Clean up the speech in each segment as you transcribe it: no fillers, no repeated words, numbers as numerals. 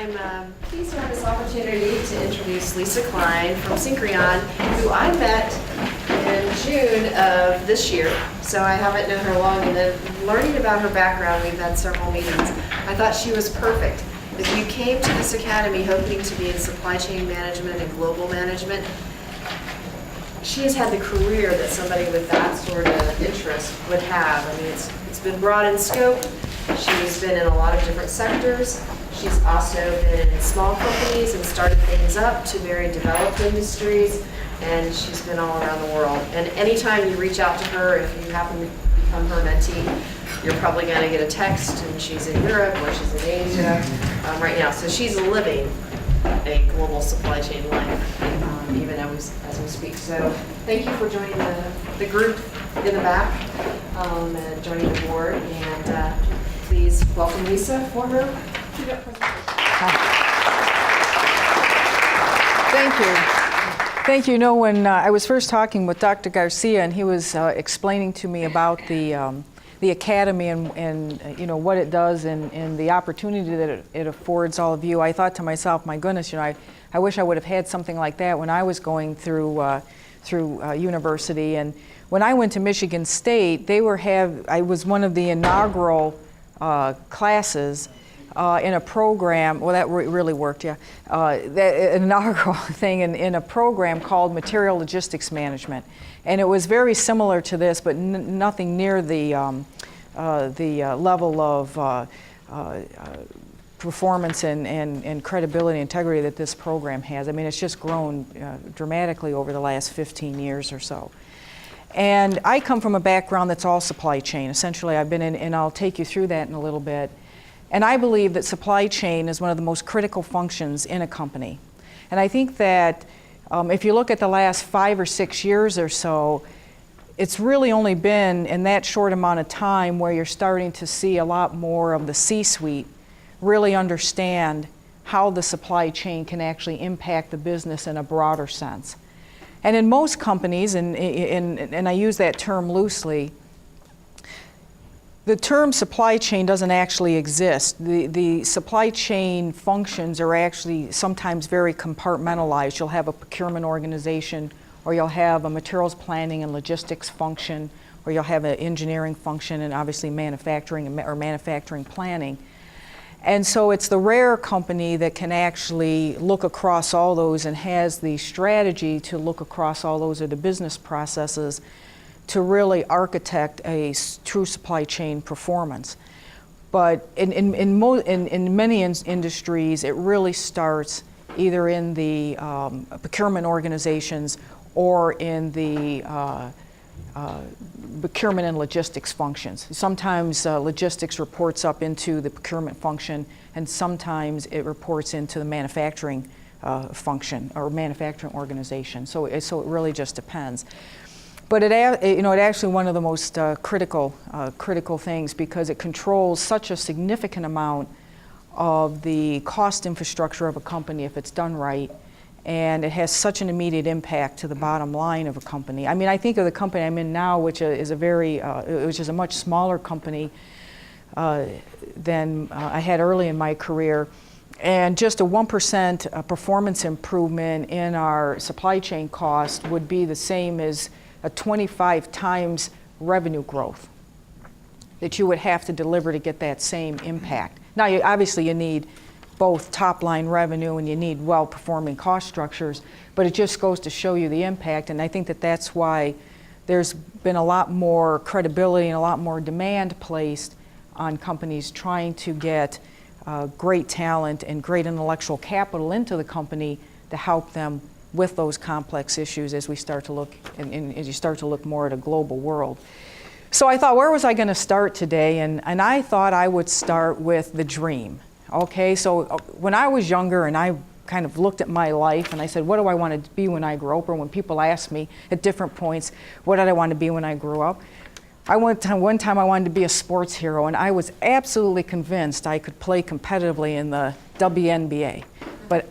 I'm pleased to have this opportunity to introduce Lisa Klein from Syncreon, who I met in June of this year. So I haven't known her long, and then learning about her background, we've had several meetings. I thought she was perfect. If you came to this academy hoping to be in supply chain management and global management, she has had the career that somebody with that sort of interest would have. I mean, it's been broad in scope. She's been in a lot of different sectors. She's also been in small companies and started things up to very developed industries, and she's been all around the world. And anytime you reach out to her, if you happen to become her mentee, you're probably going to get a text, and she's in Europe or she's in Asia right now. So she's living a global supply chain life, even as we speak. So thank you for joining the group in the back, and joining the board. And please welcome Lisa for her keynote presentation. Thank you. Thank you. You know, when I was first talking with Dr. Garcia, and he was explaining to me about the academy and you know what it does and the opportunity that it affords all of you, I thought to myself, my goodness, you know, I wish I would have had something like that when I was going through university. And when I went to Michigan State, I was one of the inaugural classes in a program. Well, that really worked, yeah. That inaugural thing in a program called Material Logistics Management, and it was very similar to this, but nothing near the level of performance and credibility and integrity that this program has. I mean, it's just grown dramatically over the last 15 years or so. And I come from a background that's all supply chain. Essentially, I've been in, and I'll take you through that in a little bit. And I believe that supply chain is one of the most critical functions in a company. And I think that if you look at the last 5 or 6 years or so, it's really only been in that short amount of time where you're starting to see a lot more of the C-suite really understand how the supply chain can actually impact the business in a broader sense. And in most companies, and I use that term loosely, the term supply chain doesn't actually exist. The supply chain functions are actually sometimes very compartmentalized. You'll have a procurement organization, or you'll have a materials planning and logistics function, or you'll have an engineering function, and obviously manufacturing or manufacturing planning. And so it's the rare company that can actually look across all those and has the strategy to look across all those, or the business processes, to really architect a true supply chain performance. But in many industries, it really starts either in the procurement organizations or in the procurement and logistics functions. Sometimes logistics reports up into the procurement function, and sometimes it reports into the manufacturing function or manufacturing organization. So it really just depends. But it actually one of the most critical things, because it controls such a significant amount of the cost infrastructure of a company if it's done right, and it has such an immediate impact to the bottom line of a company. I mean, I think of the company I'm in now, which is a much smaller company than I had early in my career, and just a 1% performance improvement in our supply chain cost would be the same as a 25 times revenue growth that you would have to deliver to get that same impact. Now, obviously you need both top-line revenue and you need well-performing cost structures, but it just goes to show you the impact, and I think that that's why there's been a lot more credibility and a lot more demand placed on companies trying to get great talent and great intellectual capital into the company to help them with those complex issues as we start to look, and as you start to look more at a global world. So I thought, where was I going to start today? And I thought I would start with the dream. Okay, so when I was younger and I kind of looked at my life and I said, what do I want to be when I grow up? Or when people ask me at different points, what did I want to be when I grew up? One time I wanted to be a sports hero, and I was absolutely convinced I could play competitively in the WNBA. But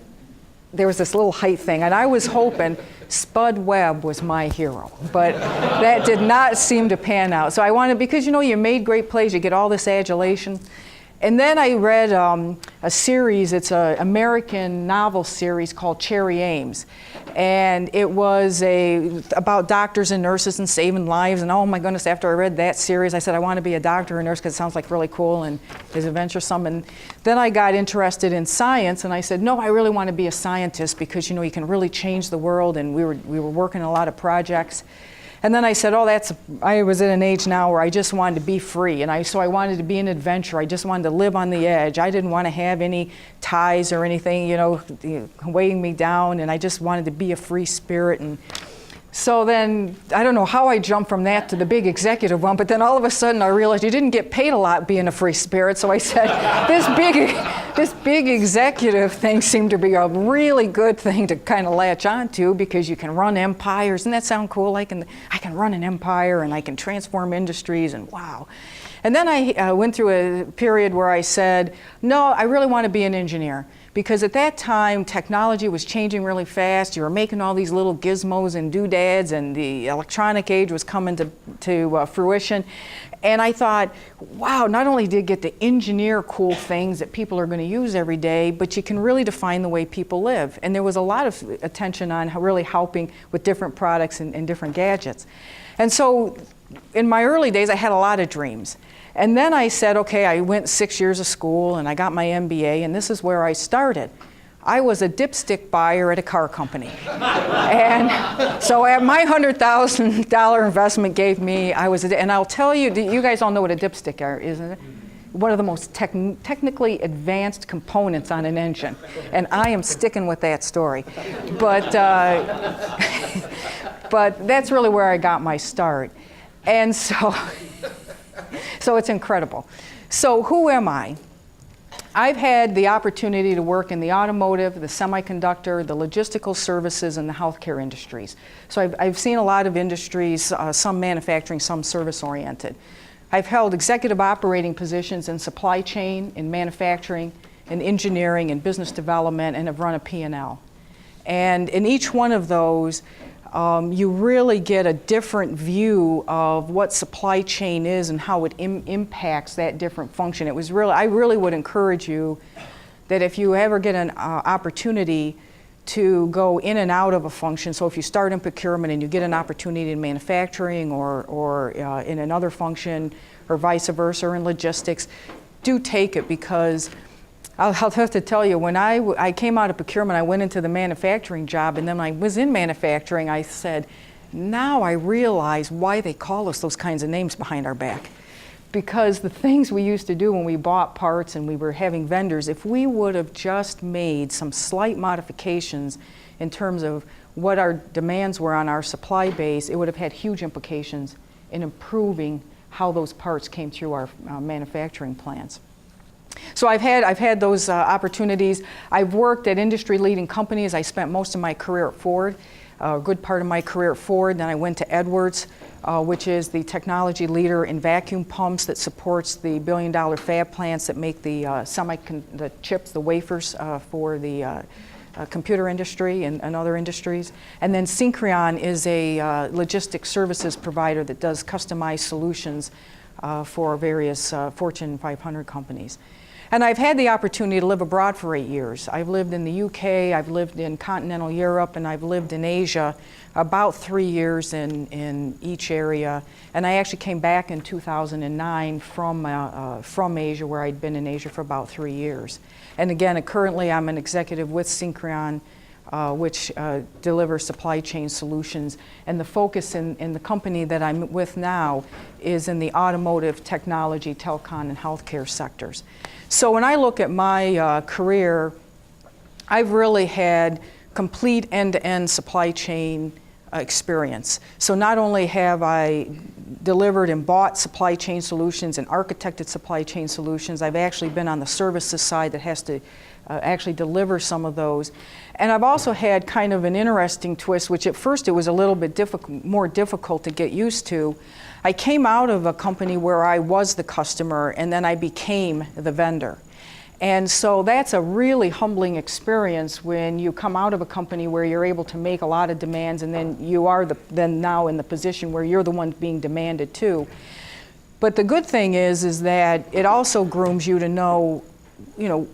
there was this little height thing, and I was hoping Spud Webb was my hero, but that did not seem to pan out. So I wanted, because you know, you made great plays, you get all this adulation, And then I read a series, it's an American novel series called Cherry Ames. And it was about doctors and nurses and saving lives. And oh my goodness, after I read that series, I said, I want to be a doctor or nurse because it sounds like really cool and is adventuresome. And then I got interested in science, and I said, no, I really want to be a scientist because, you know, you can really change the world. And we were working on a lot of projects. And then I said, I was at an age now where I just wanted to be free. And so I wanted to be an adventurer. I just wanted to live on the edge. I didn't want to have any ties or anything, weighing me down. And I just wanted to be a free spirit. And so then, I don't know how I jumped from that to the big executive one, but then all of a sudden I realized you didn't get paid a lot being a free spirit. So I said, this big executive thing seemed to be a really good thing to kind of latch onto because you can run empires. Doesn't that sound cool? I can run an empire and I can transform industries and wow. And then I went through a period where I said, no, I really want to be an engineer. Because at that time, technology was changing really fast. You were making all these little gizmos and doodads, and the electronic age was coming to fruition. And I thought, wow, not only did you get to engineer cool things that people are going to use every day, but you can really define the way people live. And there was a lot of attention on really helping with different products and different gadgets. And so in my early days, I had a lot of dreams. And then I said, okay, I went 6 years of school and I got my MBA, and this is where I started. I was a dipstick buyer at a car company. And so at my $100,000 investment gave me, and I'll tell you, you guys all know what a dipstick is, isn't it? One of the most technically advanced components on an engine. And I am sticking with that story. But, but that's really where I got my start. And so it's incredible. So who am I? I've had the opportunity to work in the automotive, the semiconductor, the logistical services, and the healthcare industries. So I've seen a lot of industries, some manufacturing, some service-oriented. I've held executive operating positions in supply chain, in manufacturing, in engineering, in business development, and have run a P&L. And in each one of those, you really get a different view of what supply chain is and how it impacts that different function. I really would encourage you that if you ever get an opportunity to go in and out of a function, so if you start in procurement and you get an opportunity in manufacturing or in another function or vice versa or in logistics, do take it because I'll have to tell you, when I came out of procurement, I went into the manufacturing job, and then when I was in manufacturing, I said, now I realize why they call us those kinds of names behind our back. Because the things we used to do when we bought parts and we were having vendors, if we would have just made some slight modifications in terms of what our demands were on our supply base, it would have had huge implications in improving how those parts came through our manufacturing plants. So I've had those opportunities. I've worked at industry-leading companies. I spent most of my career at Ford, a good part of my career at Ford. Then I went to Edwards, which is the technology leader in vacuum pumps that supports the billion-dollar fab plants that make the chips, the wafers for the computer industry and other industries. And then Syncreon is a logistics services provider that does customized solutions for various Fortune 500 companies. And I've had the opportunity to live abroad for 8 years. I've lived in the UK, I've lived in continental Europe, and I've lived in Asia, about 3 years in each area. And I actually came back in 2009 from Asia, where I'd been in Asia for about 3 years. And again, currently I'm an executive with Syncreon, which delivers supply chain solutions. And the focus in the company that I'm with now is in the automotive, technology, telecom, and healthcare sectors. So when I look at my career, I've really had complete end-to-end supply chain experience. So not only have I delivered and bought supply chain solutions and architected supply chain solutions, I've actually been on the services side that has to actually deliver some of those. And I've also had kind of an interesting twist, which at first it was a little bit more difficult to get used to. I came out of a company where I was the customer, and then I became the vendor. And so that's a really humbling experience when you come out of a company where you're able to make a lot of demands, and then you are then now in the position where you're the one being demanded too. But the good thing is that it also grooms you to know,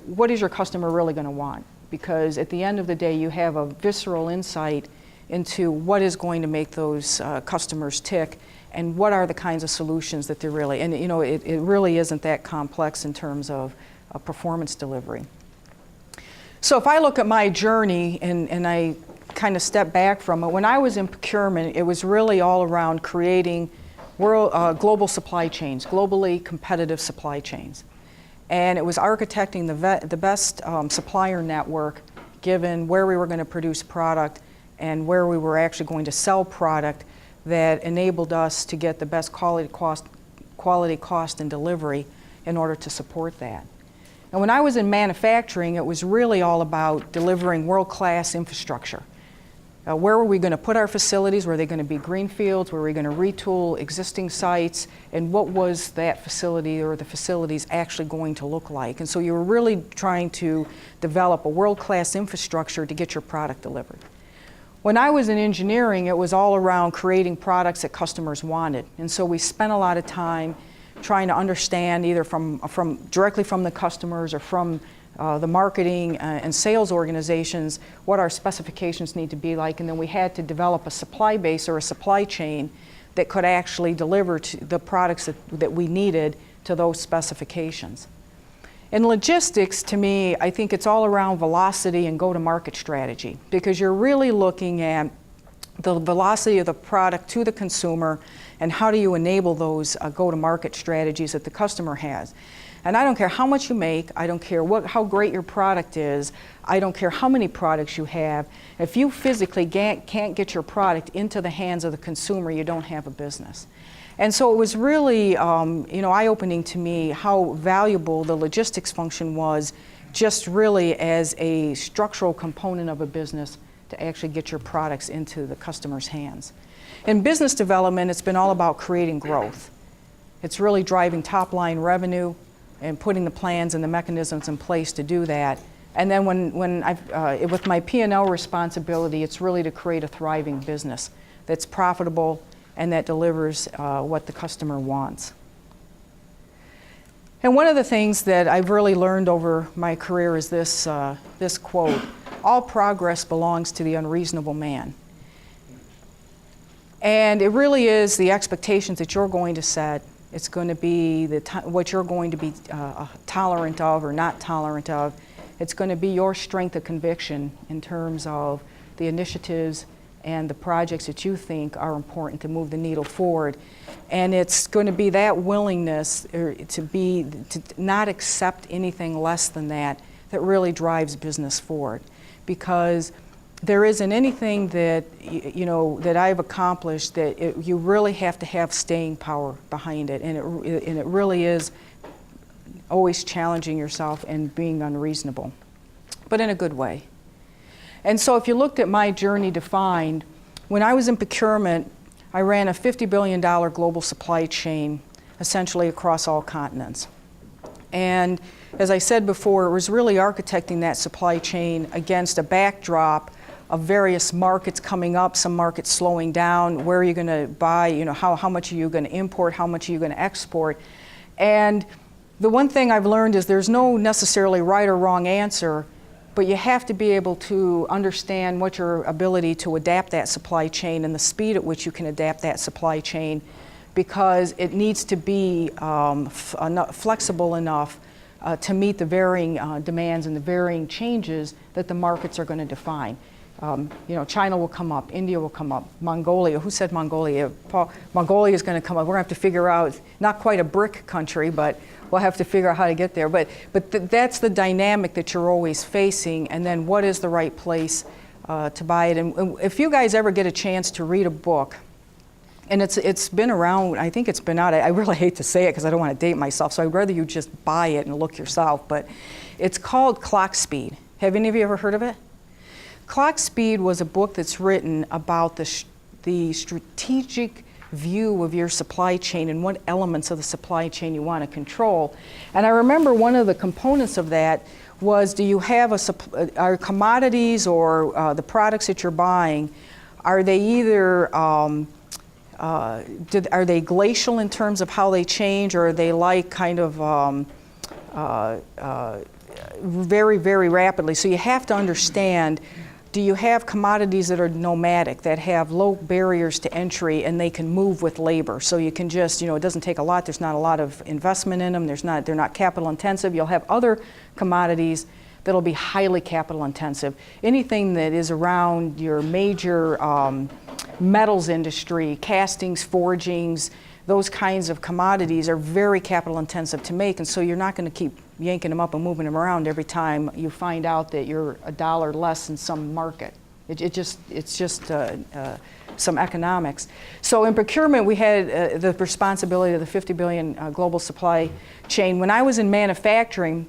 what is your customer really going to want? Because at the end of the day, you have a visceral insight into what is going to make those customers tick and what are the kinds of solutions that they're really, and it really isn't that complex in terms of performance delivery. So if I look at my journey and I kind of step back from it, when I was in procurement, it was really all around creating global supply chains, globally competitive supply chains. And it was architecting the best supplier network given where we were going to produce product and where we were actually going to sell product that enabled us to get the best quality, cost, and delivery in order to support that. And when I was in manufacturing, it was really all about delivering world-class infrastructure. Where were we going to put our facilities? Were they going to be greenfields? Were we going to retool existing sites? And what was that facility or the facilities actually going to look like? And so you were really trying to develop a world-class infrastructure to get your product delivered. When I was in engineering, it was all around creating products that customers wanted. And so we spent a lot of time trying to understand either directly from the customers or from the marketing and sales organizations what our specifications need to be like, and then we had to develop a supply base or a supply chain that could actually deliver to the products that we needed to those specifications. In logistics, to me, I think it's all around velocity and go-to-market strategy, because you're really looking at the velocity of the product to the consumer and how do you enable those go-to-market strategies that the customer has. And I don't care how much you make, I don't care how great your product is, I don't care how many products you have. If you physically can't get your product into the hands of the consumer, you don't have a business. And so it was really eye-opening to me how valuable the logistics function was, just really as a structural component of a business to actually get your products into the customer's hands. In business development, it's been all about creating growth. It's really driving top-line revenue and putting the plans and the mechanisms in place to do that. And then with my P&L responsibility, it's really to create a thriving business that's profitable and that delivers what the customer wants. And one of the things that I've really learned over my career is this quote: "All progress belongs to the unreasonable man." And it really is the expectations that you're going to set. It's going to be what you're going to be tolerant of or not tolerant of. It's going to be your strength of conviction in terms of the initiatives and the projects that you think are important to move the needle forward. And it's going to be that willingness to not accept anything less than that really drives business forward. Because there isn't anything that that I've accomplished that you really have to have staying power behind it, and it really is always challenging yourself and being unreasonable, but in a good way. And so if you looked at my journey defined, when I was in procurement, I ran a $50 billion global supply chain essentially across all continents. And as I said before, it was really architecting that supply chain against a backdrop of various markets coming up, some markets slowing down, where are you going to buy, how much are you going to import, how much are you going to export. And the one thing I've learned is there's no necessarily right or wrong answer, but you have to be able to understand what your ability to adapt that supply chain and the speed at which you can adapt that supply chain, because it needs to be flexible enough to meet the varying demands and the varying changes that the markets are going to define. China will come up, India will come up, Mongolia. Who said Mongolia? Mongolia is going to come up. We're going to have to figure out, not quite a brick country, but we'll have to figure out how to get there. But that's the dynamic that you're always facing, and then what is the right place to buy it. And if you guys ever get a chance to read a book, and it's been around, I think it's been out, I really hate to say it because I don't want to date myself, so I'd rather you just buy it and look yourself, but it's called Clock Speed. Have any of you ever heard of it? Clock Speed was a book that's written about the strategic view of your supply chain and what elements of the supply chain you want to control. And I remember one of the components of that was, do you have are commodities or the products that you're buying, are they either are they glacial in terms of how they change, or are they like kind of very, very rapidly? So you have to understand, do you have commodities that are nomadic, that have low barriers to entry and they can move with labor? So you can just, it doesn't take a lot, there's not a lot of investment in them, they're not capital intensive. You'll have other commodities that'll be highly capital intensive. Anything that is around your major metals industry, castings, forgings, those kinds of commodities are very capital intensive to make, and so you're not going to keep yanking them up and moving them around every time you find out that you're $1 less in some market. It's just some economics. So in procurement, we had the responsibility of the 50 billion global supply chain. When I was in manufacturing,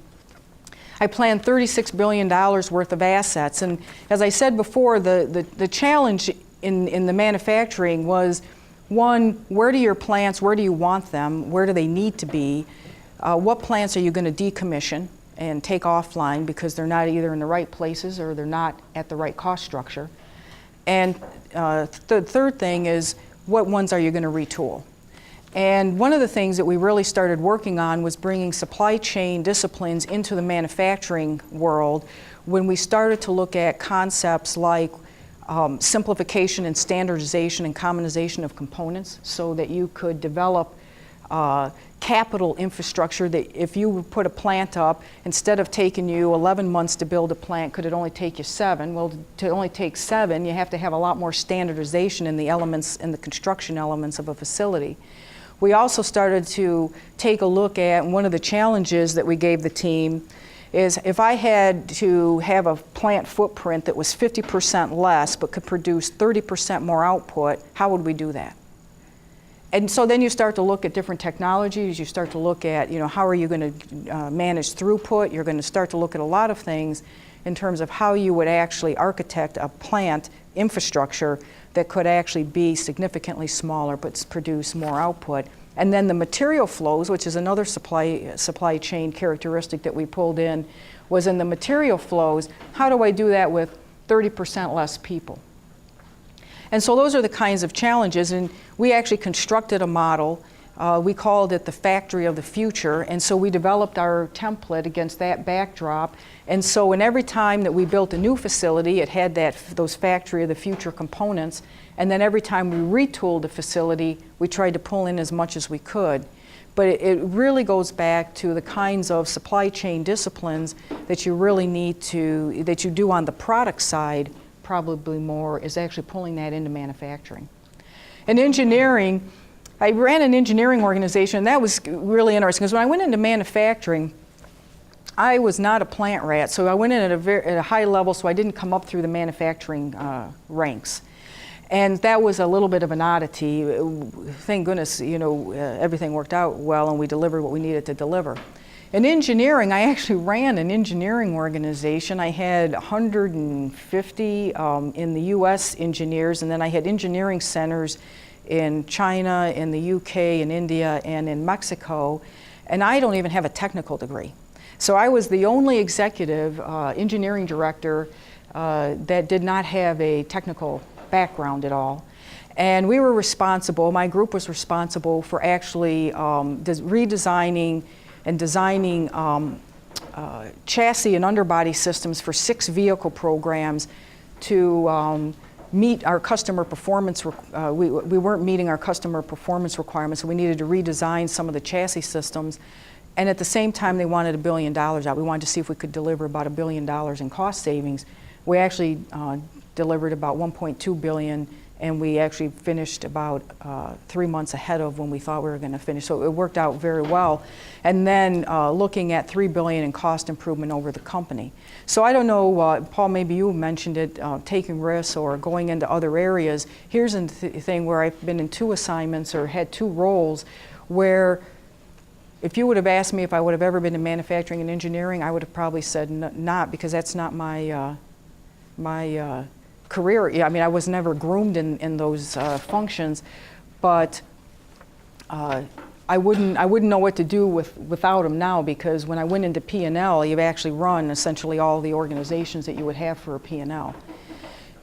I planned $36 billion worth of assets, and as I said before, the challenge in the manufacturing was, one, where do your plants, where do you want them, where do they need to be, what plants are you going to decommission and take offline because they're not either in the right places or they're not at the right cost structure, and the third thing is, what ones are you going to retool? And one of the things that we really started working on was bringing supply chain disciplines into the manufacturing world when we started to look at concepts like simplification and standardization and commonization of components, so that you could develop capital infrastructure that if you put a plant up, instead of taking you 11 months to build a plant, could it only take you 7? Well, to only take 7, you have to have a lot more standardization in the elements, in the construction elements of a facility. We also started to take a look at, one of the challenges that we gave the team is, if I had to have a plant footprint that was 50% less but could produce 30% more output, how would we do that? And so then you start to look at different technologies, you start to look at, how are you going to manage throughput, you're going to start to look at a lot of things in terms of how you would actually architect a plant infrastructure that could actually be significantly smaller but produce more output. And then the material flows, which is another supply chain characteristic that we pulled in, was in the material flows, how do I do that with 30% less people? And so those are the kinds of challenges, and we actually constructed a model. We called it the factory of the future, and so we developed our template against that backdrop. And so in every time that we built a new facility, it had those factory of the future components, and then every time we retooled a facility, we tried to pull in as much as we could. But it really goes back to the kinds of supply chain disciplines that you really need to, that you do on the product side, probably more, is actually pulling that into manufacturing. In engineering, I ran an engineering organization, and that was really interesting, because when I went into manufacturing, I was not a plant rat, so I went in at a high level, so I didn't come up through the manufacturing ranks. And that was a little bit of an oddity. Thank goodness, everything worked out well and we delivered what we needed to deliver. In engineering, I actually ran an engineering organization. I had 150 in the US engineers, and then I had engineering centers in China, in the UK, in India, and in Mexico. And I don't even have a technical degree. So I was the only executive engineering director that did not have a technical background at all. And we were responsible, my group was responsible for actually redesigning and designing chassis and underbody systems for 6 vehicle programs to meet our customer performance. We weren't meeting our customer performance requirements, so we needed to redesign some of the chassis systems. And at the same time, they wanted $1 billion out. We wanted to see if we could deliver about $1 billion in cost savings. We actually delivered about $1.2 billion, and we actually finished about 3 months ahead of when we thought we were going to finish. So it worked out very well. And then looking at $3 billion in cost improvement over the company. So I don't know, Paul, maybe you mentioned it, taking risks or going into other areas. Here's a thing where I've been in 2 assignments or had 2 roles where if you would have asked me if I would have ever been in manufacturing and engineering, I would have probably said not, because that's not my career. I mean, I was never groomed in those functions, but I wouldn't know what to do without them now, because when I went into P&L, you've actually run essentially all the organizations that you would have for a P&L.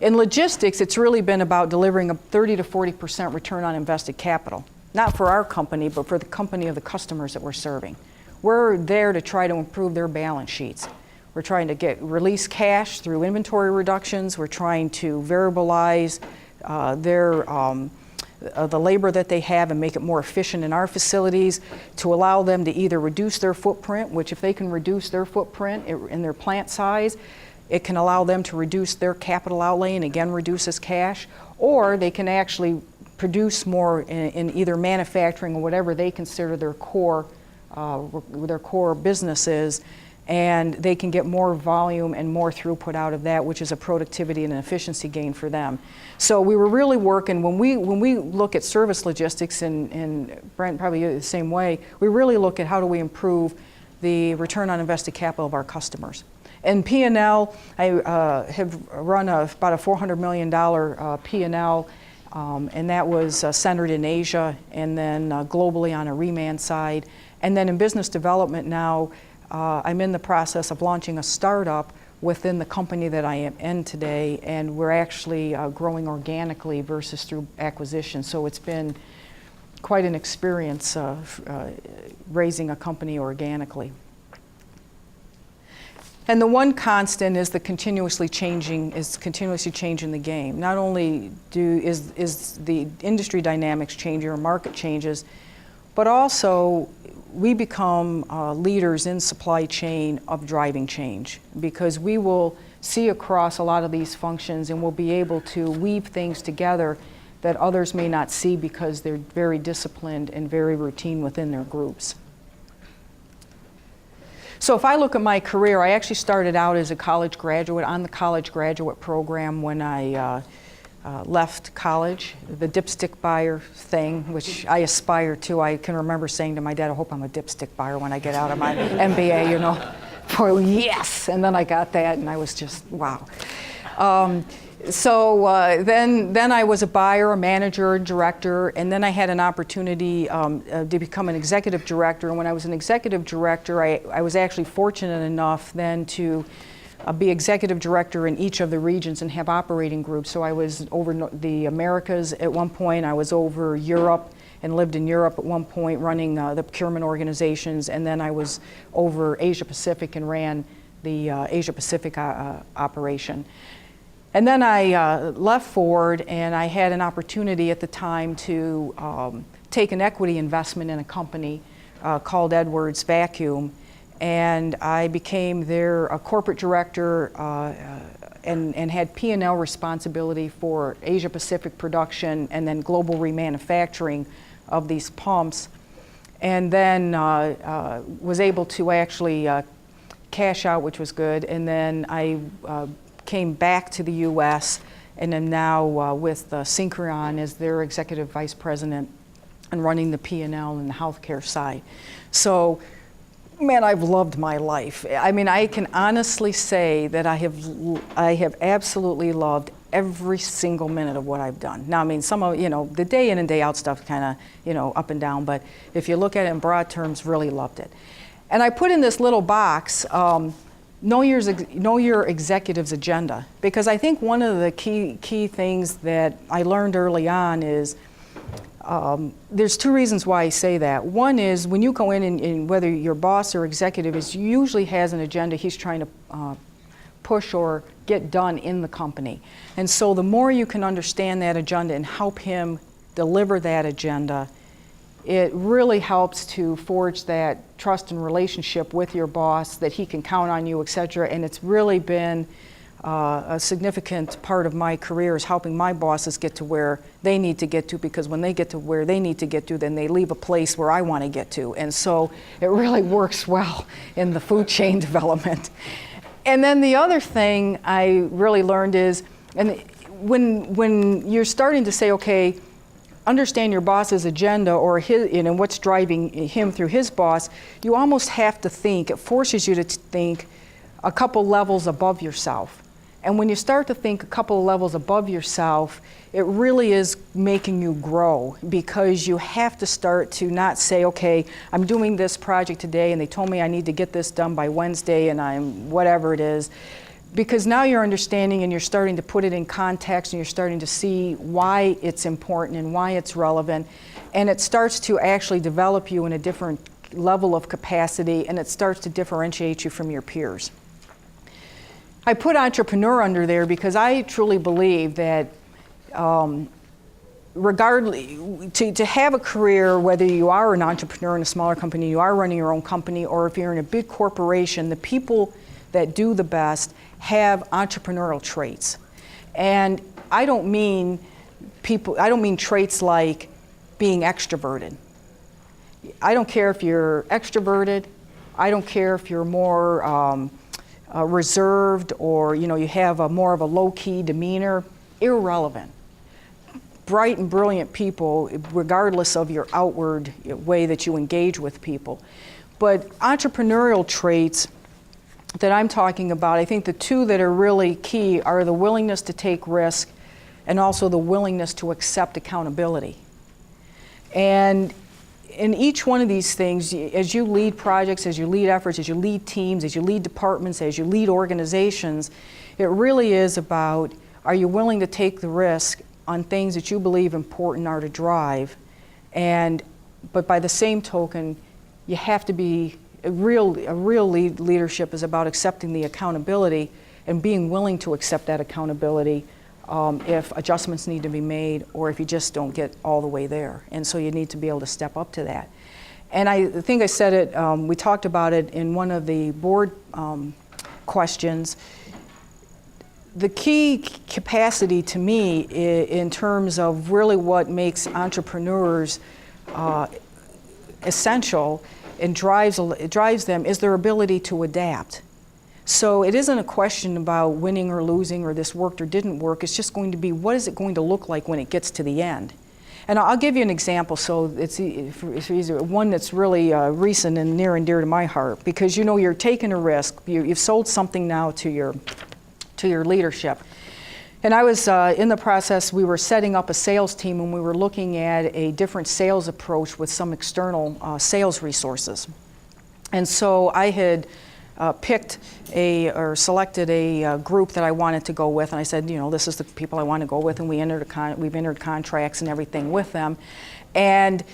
In logistics, it's really been about delivering a 30 to 40% return on invested capital, not for our company, but for the company of the customers that we're serving. We're there to try to improve their balance sheets. We're trying to release cash through inventory reductions. We're trying to variabilize the labor that they have and make it more efficient in our facilities, to allow them to either reduce their footprint, which if they can reduce their footprint in their plant size, it can allow them to reduce their capital outlay and again reduces cash, or they can actually produce more in either manufacturing or whatever they consider their core business is, and they can get more volume and more throughput out of that, which is a productivity and an efficiency gain for them. So we were really working, when we look at service logistics, and Brent probably the same way, we really look at how do we improve the return on invested capital of our customers. And P&L, I have run about a $400 million P&L, and that was centered in Asia and then globally on a reman side. And then in business development now, I'm in the process of launching a startup within the company that I am in today, and we're actually growing organically versus through acquisition. So it's been quite an experience raising a company organically. And the one constant is continuously changing the game. Not only is the industry dynamics changing or market changes, but also we become leaders in supply chain of driving change, because we will see across a lot of these functions and we'll be able to weave things together that others may not see because they're very disciplined and very routine within their groups. So if I look at my career, I actually started out as a college graduate on the college graduate program when I left college, the dipstick buyer thing, which I aspire to. I can remember saying to my dad, I hope I'm a dipstick buyer when I get out of my MBA, you know. Boy, yes! And then I got that and I was just, wow. Then I was a buyer, a manager, a director, and then I had an opportunity to become an executive director. And when I was an executive director, I was actually fortunate enough then to be executive director in each of the regions and have operating groups. So I was over the Americas at one point, I was over Europe and lived in Europe at one point running the procurement organizations, and then I was over Asia Pacific and ran the Asia Pacific operation. And then I left Ford, and I had an opportunity at the time to take an equity investment in a company called Edwards Vacuum, and I became their corporate director and had P&L responsibility for Asia Pacific production and then global remanufacturing of these pumps, and then was able to actually cash out, which was good, and then I came back to the U.S. and am now with Syncreon as their executive vice president and running the P&L and the healthcare side. So, man, I've loved my life. I mean, I can honestly say that I have absolutely loved every single minute of what I've done. Now, I mean, some of, the day in and day out stuff kind of, up and down, but if you look at it in broad terms, really loved it. And I put in this little box, know your executive's agenda, because I think one of the key things that I learned early on is there's two reasons why I say that. One is when you go in and whether your boss or executive usually has an agenda he's trying to push or get done in the company. And so the more you can understand that agenda and help him deliver that agenda, it really helps to forge that trust and relationship with your boss, that he can count on you, et cetera. And it's really been a significant part of my career is helping my bosses get to where they need to get to, because when they get to where they need to get to, then they leave a place where I want to get to. And so it really works well in the food chain development. And then the other thing I really learned is, and when you're starting to say, okay, understand your boss's agenda or his, what's driving him through his boss, you almost have to think, it forces you to think a couple levels above yourself. And when you start to think a couple of levels above yourself, it really is making you grow, because you have to start to not say, okay, I'm doing this project today and they told me I need to get this done by Wednesday and I'm whatever it is. because now you're understanding and you're starting to put it in context and you're starting to see why it's important and why it's relevant, and it starts to actually develop you in a different level of capacity, and it starts to differentiate you from your peers. I put entrepreneur under there because I truly believe that regardless, to have a career, whether you are an entrepreneur in a smaller company, you are running your own company, or if you're in a big corporation, the people that do the best have entrepreneurial traits. And I don't mean traits like being extroverted. I don't care if you're extroverted. I don't care if you're more reserved, or you have more of a low-key demeanor. Irrelevant. Bright and brilliant people, regardless of your outward way that you engage with people. But entrepreneurial traits that I'm talking about, I think the two that are really key are the willingness to take risk and also the willingness to accept accountability. And in each one of these things, as you lead projects, as you lead efforts, as you lead teams, as you lead departments, as you lead organizations, it really is about, are you willing to take the risk on things that you believe important are to drive, but by the same token, you have to be a real leadership is about accepting the accountability and being willing to accept that accountability if adjustments need to be made or if you just don't get all the way there. And so you need to be able to step up to that. And I think I said it, we talked about it in one of the board questions. The key capacity to me in terms of really what makes entrepreneurs essential and drives them is their ability to adapt. So it isn't a question about winning or losing or this worked or didn't work. It's just going to be, what is it going to look like when it gets to the end? And I'll give you an example, so it's easier, one that's really recent and near and dear to my heart, because you're taking a risk. You've sold something now to your leadership. And I was in the process, we were setting up a sales team and we were looking at a different sales approach with some external sales resources. And so I had selected a group that I wanted to go with, and I said, this is the people I want to go with, and we've entered contracts and everything with them. And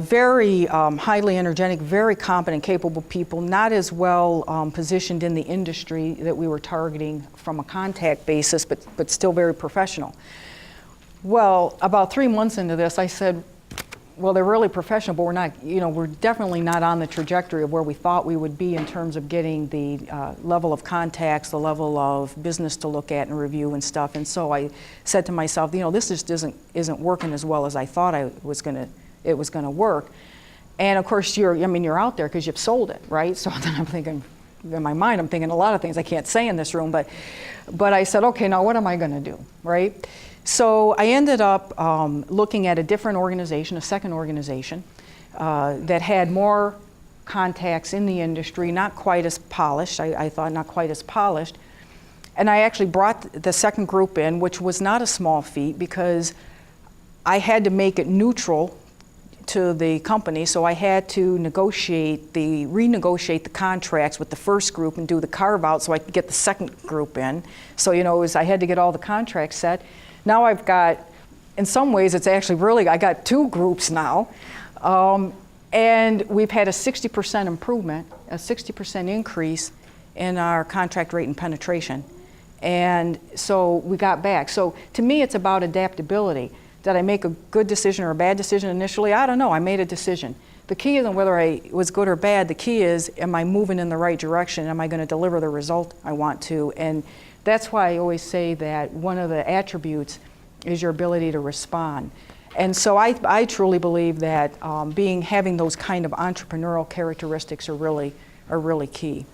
very highly energetic, very competent, capable people, not as well positioned in the industry that we were targeting from a contact basis, but still very professional. Well, about 3 months into this, I said, well, they're really professional, but we're not, we're definitely not on the trajectory of where we thought we would be in terms of getting the level of contacts, the level of business to look at and review and stuff. And so I said to myself, this just isn't working as well as I thought it was going to work. And of course, you're out there because you've sold it, right? So then I'm thinking, in my mind, I'm thinking a lot of things I can't say in this room, but I said, okay, now what am I going to do, right? So I ended up looking at a different organization, a second organization, that had more contacts in the industry, not quite as polished, I thought not quite as polished. And I actually brought the second group in, which was not a small feat because I had to make it neutral to the company, so I had to renegotiate the contracts with the first group and do the carve-out so I could get the second group in. So I had to get all the contracts set. Now I've got, in some ways it's actually really, I got 2 groups now, and we've had a 60% improvement, a 60% increase in our contract rate and penetration. And so we got back. So to me it's about adaptability. Did I make a good decision or a bad decision initially? I don't know, I made a decision. The key isn't whether I was good or bad, the key is, am I moving in the right direction? Am I going to deliver the result I want to? And that's why I always say that one of the attributes is your ability to respond. And so I truly believe that having those kind of entrepreneurial characteristics are really key.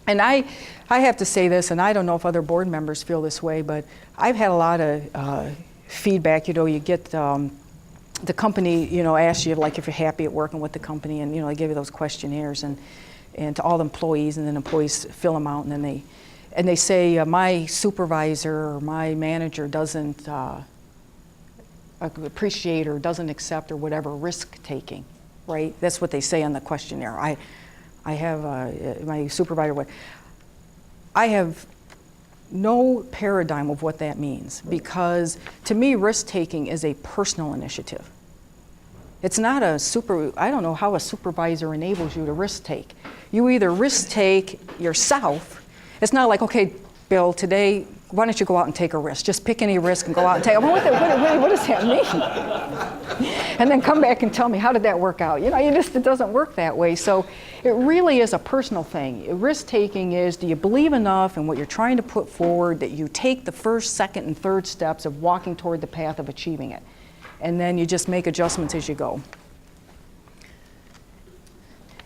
And I have to say this, and I don't know if other board members feel this way, but I've had a lot of feedback. You get the company, asks you like if you're happy at working with the company, and they give you those questionnaires and to all the employees, and then employees fill them out, and then they say my supervisor or my manager doesn't appreciate or doesn't accept or whatever risk taking, right? That's what they say on the questionnaire. I have my supervisor. I have no paradigm of what that means, because to me, risk-taking is a personal initiative. It's not I don't know how a supervisor enables you to risk-take. You either risk-take yourself. It's not like, okay, Bill, today, why don't you go out and take a risk? Just pick any risk and go out and take it. What does that mean? And then come back and tell me, how did that work out? It doesn't work that way. So it really is a personal thing. Risk-taking is, do you believe enough in what you're trying to put forward that you take the first, second, and third steps of walking toward the path of achieving it? And then you just make adjustments as you go.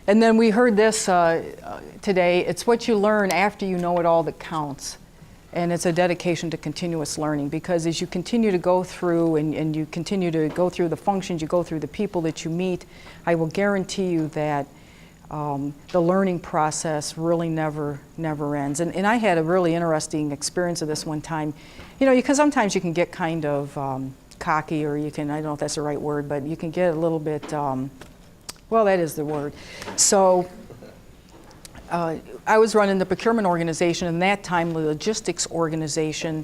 And then we heard this today, it's what you learn after you know it all that counts. And it's a dedication to continuous learning, because as you continue to go through and you continue to go through the functions, you go through the people that you meet, I will guarantee you that the learning process really never ends. And I had a really interesting experience of this one time. Because sometimes you can get kind of cocky, or you can, I don't know if that's the right word, but you can get a little bit, well, that is the word. So I was running the procurement organization, and that time the logistics organization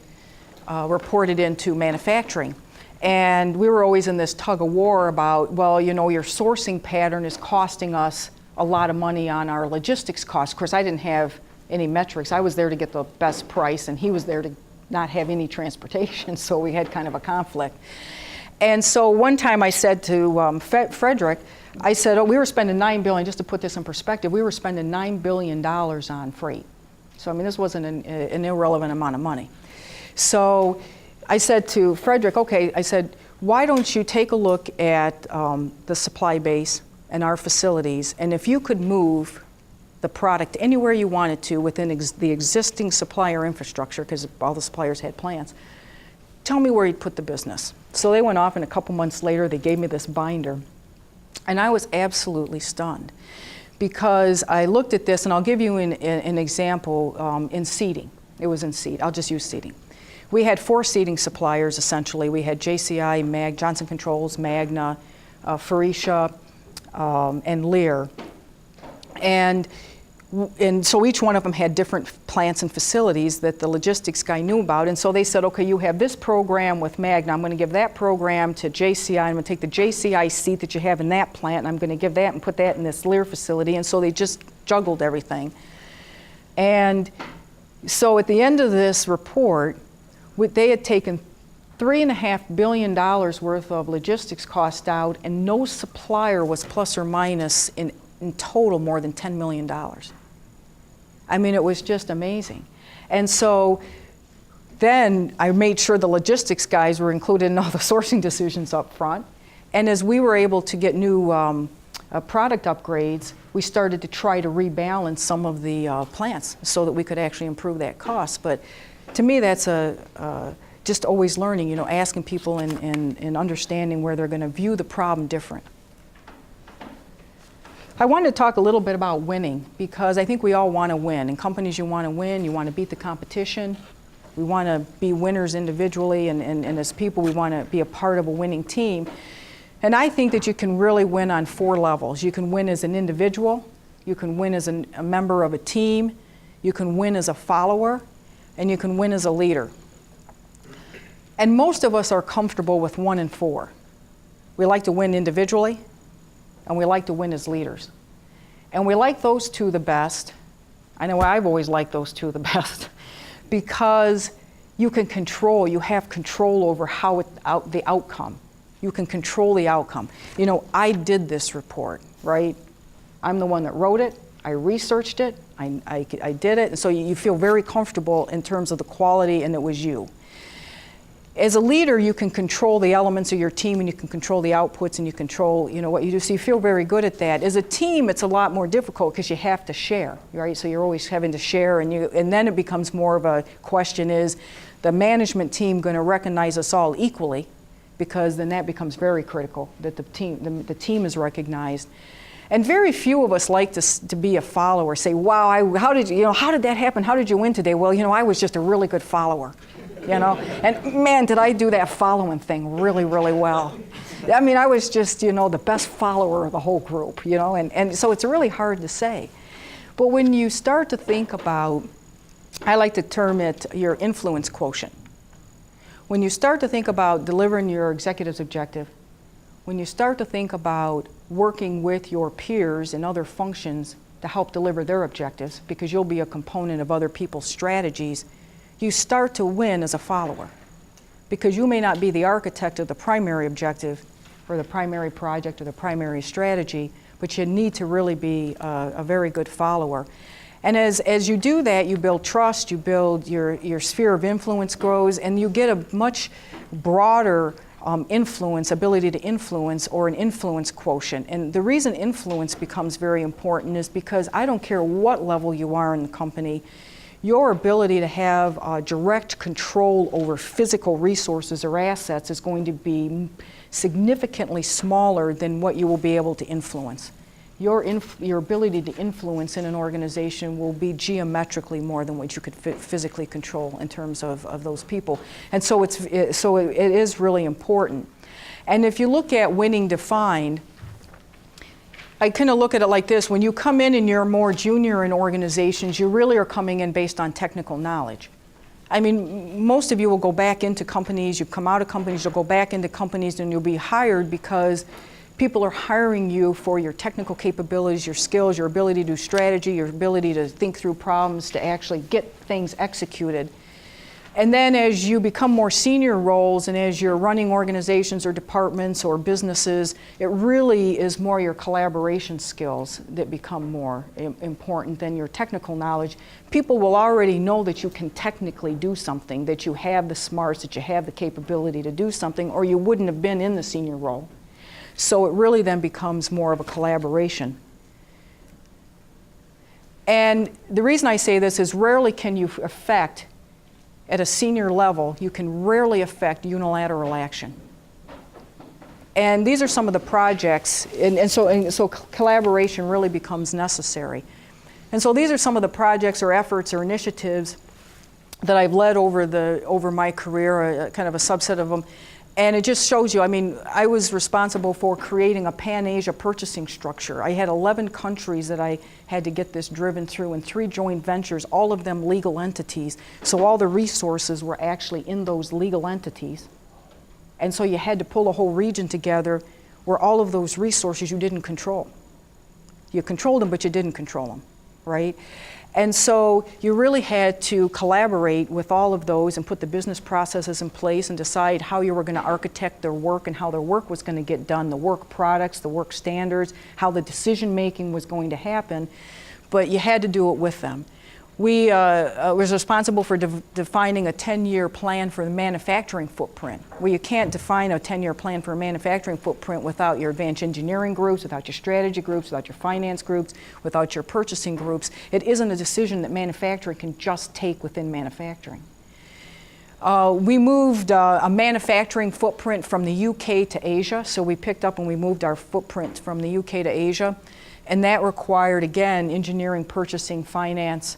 reported into manufacturing. And we were always in this tug of war about, well, your sourcing pattern is costing us a lot of money on our logistics costs. Of course, I didn't have any metrics. I was there to get the best price, and he was there to not have any transportation, so we had kind of a conflict. And so one time I said to Frederick, I said, we were spending $9 billion, just to put this in perspective, we were spending $9 billion on freight. So, this wasn't an irrelevant amount of money. So I said to Frederick, okay, I said, why don't you take a look at the supply base and our facilities, and if you could move the product anywhere you wanted to within the existing supplier infrastructure, because all the suppliers had plants, tell me where you'd put the business. So they went off, and a couple months later they gave me this binder. And I was absolutely stunned, because I looked at this, and I'll give you an example in seating. It was in seat. I'll just use seating. We had 4 seating suppliers, essentially. We had JCI, Johnson Controls, Magna, Faurecia, and Lear. And so each one of them had different plants and facilities that the logistics guy knew about. And so they said, okay, you have this program with Magna. I'm going to give that program to JCI. I'm going to take the JCI seat that you have in that plant, and I'm going to give that and put that in this Lear facility. And so they just juggled everything. And so at the end of this report, they had taken $3.5 billion worth of logistics cost out, and no supplier was plus or minus in total more than $10 million. It was just amazing. And so then I made sure the logistics guys were included in all the sourcing decisions up front. And as we were able to get new product upgrades, we started to try to rebalance some of the plants so that we could actually improve that cost. But to me, that's just always learning, asking people and understanding where they're going to view the problem different. I wanted to talk a little bit about winning, because I think we all want to win. In companies, you want to win, you want to beat the competition. We want to be winners individually, and as people, we want to be a part of a winning team. And I think that you can really win on 4 levels. You can win as an individual, you can win as a member of a team, you can win as a follower, and you can win as a leader. And most of us are comfortable with 1 and 4. We like to win individually, and we like to win as leaders. And we like those 2 the best. I know I've always liked those 2 the best, because you have control over the outcome. You can control the outcome. I did this report, right? I'm the one that wrote it, I researched it, I did it, and so you feel very comfortable in terms of the quality, and it was you. As a leader, you can control the elements of your team, and you can control the outputs, and you control, what you do. So you feel very good at that. As a team, it's a lot more difficult, because you have to share, right? So you're always having to share, and then it becomes more of a question: is the management team going to recognize us all equally? Because then that becomes very critical, that the team is recognized. And very few of us like to be a follower. Say, wow, how did that happen? How did you win today? Well, I was just a really good follower. And man, did I do that following thing really, really well. I was just, the best follower of the whole group, and so it's really hard to say. But when you start to think about I like to term it your influence quotient. When you start to think about delivering your executive's objective, when you start to think about working with your peers in other functions to help deliver their objectives, because you'll be a component of other people's strategies, you start to win as a follower. Because you may not be the architect of the primary objective or the primary project or the primary strategy, but you need to really be a very good follower. And as you do that, you build trust, you build your sphere of influence grows, and you get a much broader ability to influence, or an influence quotient. And the reason influence becomes very important is because I don't care what level you are in the company, your ability to have direct control over physical resources or assets is going to be significantly smaller than what you will be able to influence. Your ability to influence in an organization will be geometrically more than what you could physically control in terms of those people. And so it is really important. And if you look at winning defined, I kind of look at it like this. When you come in and you're more junior in organizations, you really are coming in based on technical knowledge. I mean, most of you will go back into companies, you come out of companies, you'll go back into companies, and you'll be hired because people are hiring you for your technical capabilities, your skills, your ability to do strategy, your ability to think through problems, to actually get things executed. And then as you become more senior roles and as you're running organizations or departments or businesses, it really is more your collaboration skills that become more important than your technical knowledge. People will already know that you can technically do something, that you have the smarts, that you have the capability to do something, or you wouldn't have been in the senior role. So it really then becomes more of a collaboration. And the reason I say this is rarely can you affect, at a senior level, you can rarely affect unilateral action. And these are some of the projects, and so collaboration really becomes necessary. And so these are some of the projects or efforts or initiatives that I've led over my career, kind of a subset of them. And it just shows you, I mean, I was responsible for creating a Pan-Asia purchasing structure. I had 11 countries that I had to get this driven through, and 3 joint ventures, all of them legal entities. So all the resources were actually in those legal entities. And so you had to pull a whole region together where all of those resources you didn't control. You controlled them, but you didn't control them, right? And so you really had to collaborate with all of those and put the business processes in place and decide how you were going to architect their work and how their work was going to get done, the work products, the work standards, how the decision making was going to happen, but you had to do it with them. We was responsible for defining a 10-year plan for the manufacturing footprint. Well, you can't define a 10-year plan for a manufacturing footprint without your advanced engineering groups, without your strategy groups, without your finance groups, without your purchasing groups. It isn't a decision that manufacturing can just take within manufacturing. We moved a manufacturing footprint from the UK to Asia, so we picked up and we moved our footprint from the UK to Asia, and that required, again, engineering, purchasing, finance,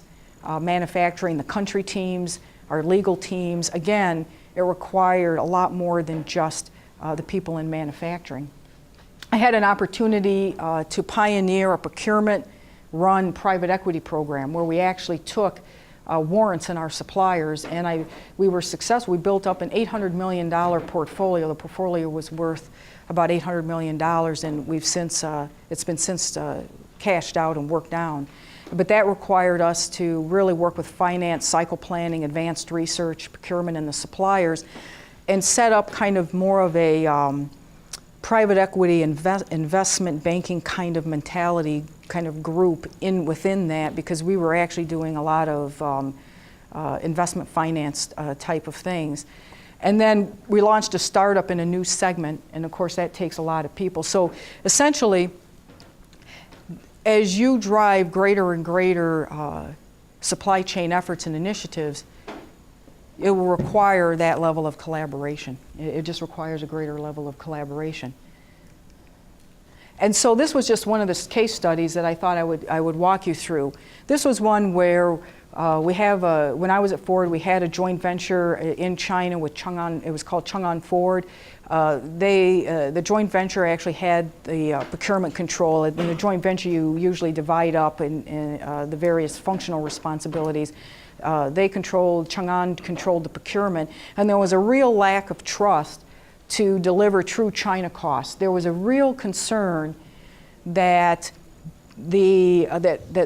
manufacturing, the country teams, our legal teams. Again, it required a lot more than just the people in manufacturing. I had an opportunity to pioneer a procurement-run private equity program where we actually took warrants in our suppliers, and we were successful. We built up an $800 million portfolio. The portfolio was worth about $800 million, and it's been since cashed out and worked down. But that required us to really work with finance, cycle planning, advanced research, procurement, and the suppliers, and set up kind of more of a private equity investment banking kind of mentality, kind of group within that, because we were actually doing a lot of investment finance type of things. And then we launched a startup in a new segment, and of course that takes a lot of people. So essentially, as you drive greater and greater supply chain efforts and initiatives, it will require that level of collaboration. It just requires a greater level of collaboration. And so this was just one of the case studies that I thought I would walk you through. This was one where when I was at Ford, we had a joint venture in China with Chang'an. It was called Chang'an Ford. The joint venture actually had the procurement control. In the joint venture, you usually divide up in the various functional responsibilities. Chang'an controlled the procurement, and there was a real lack of trust to deliver true China costs. There was a real concern that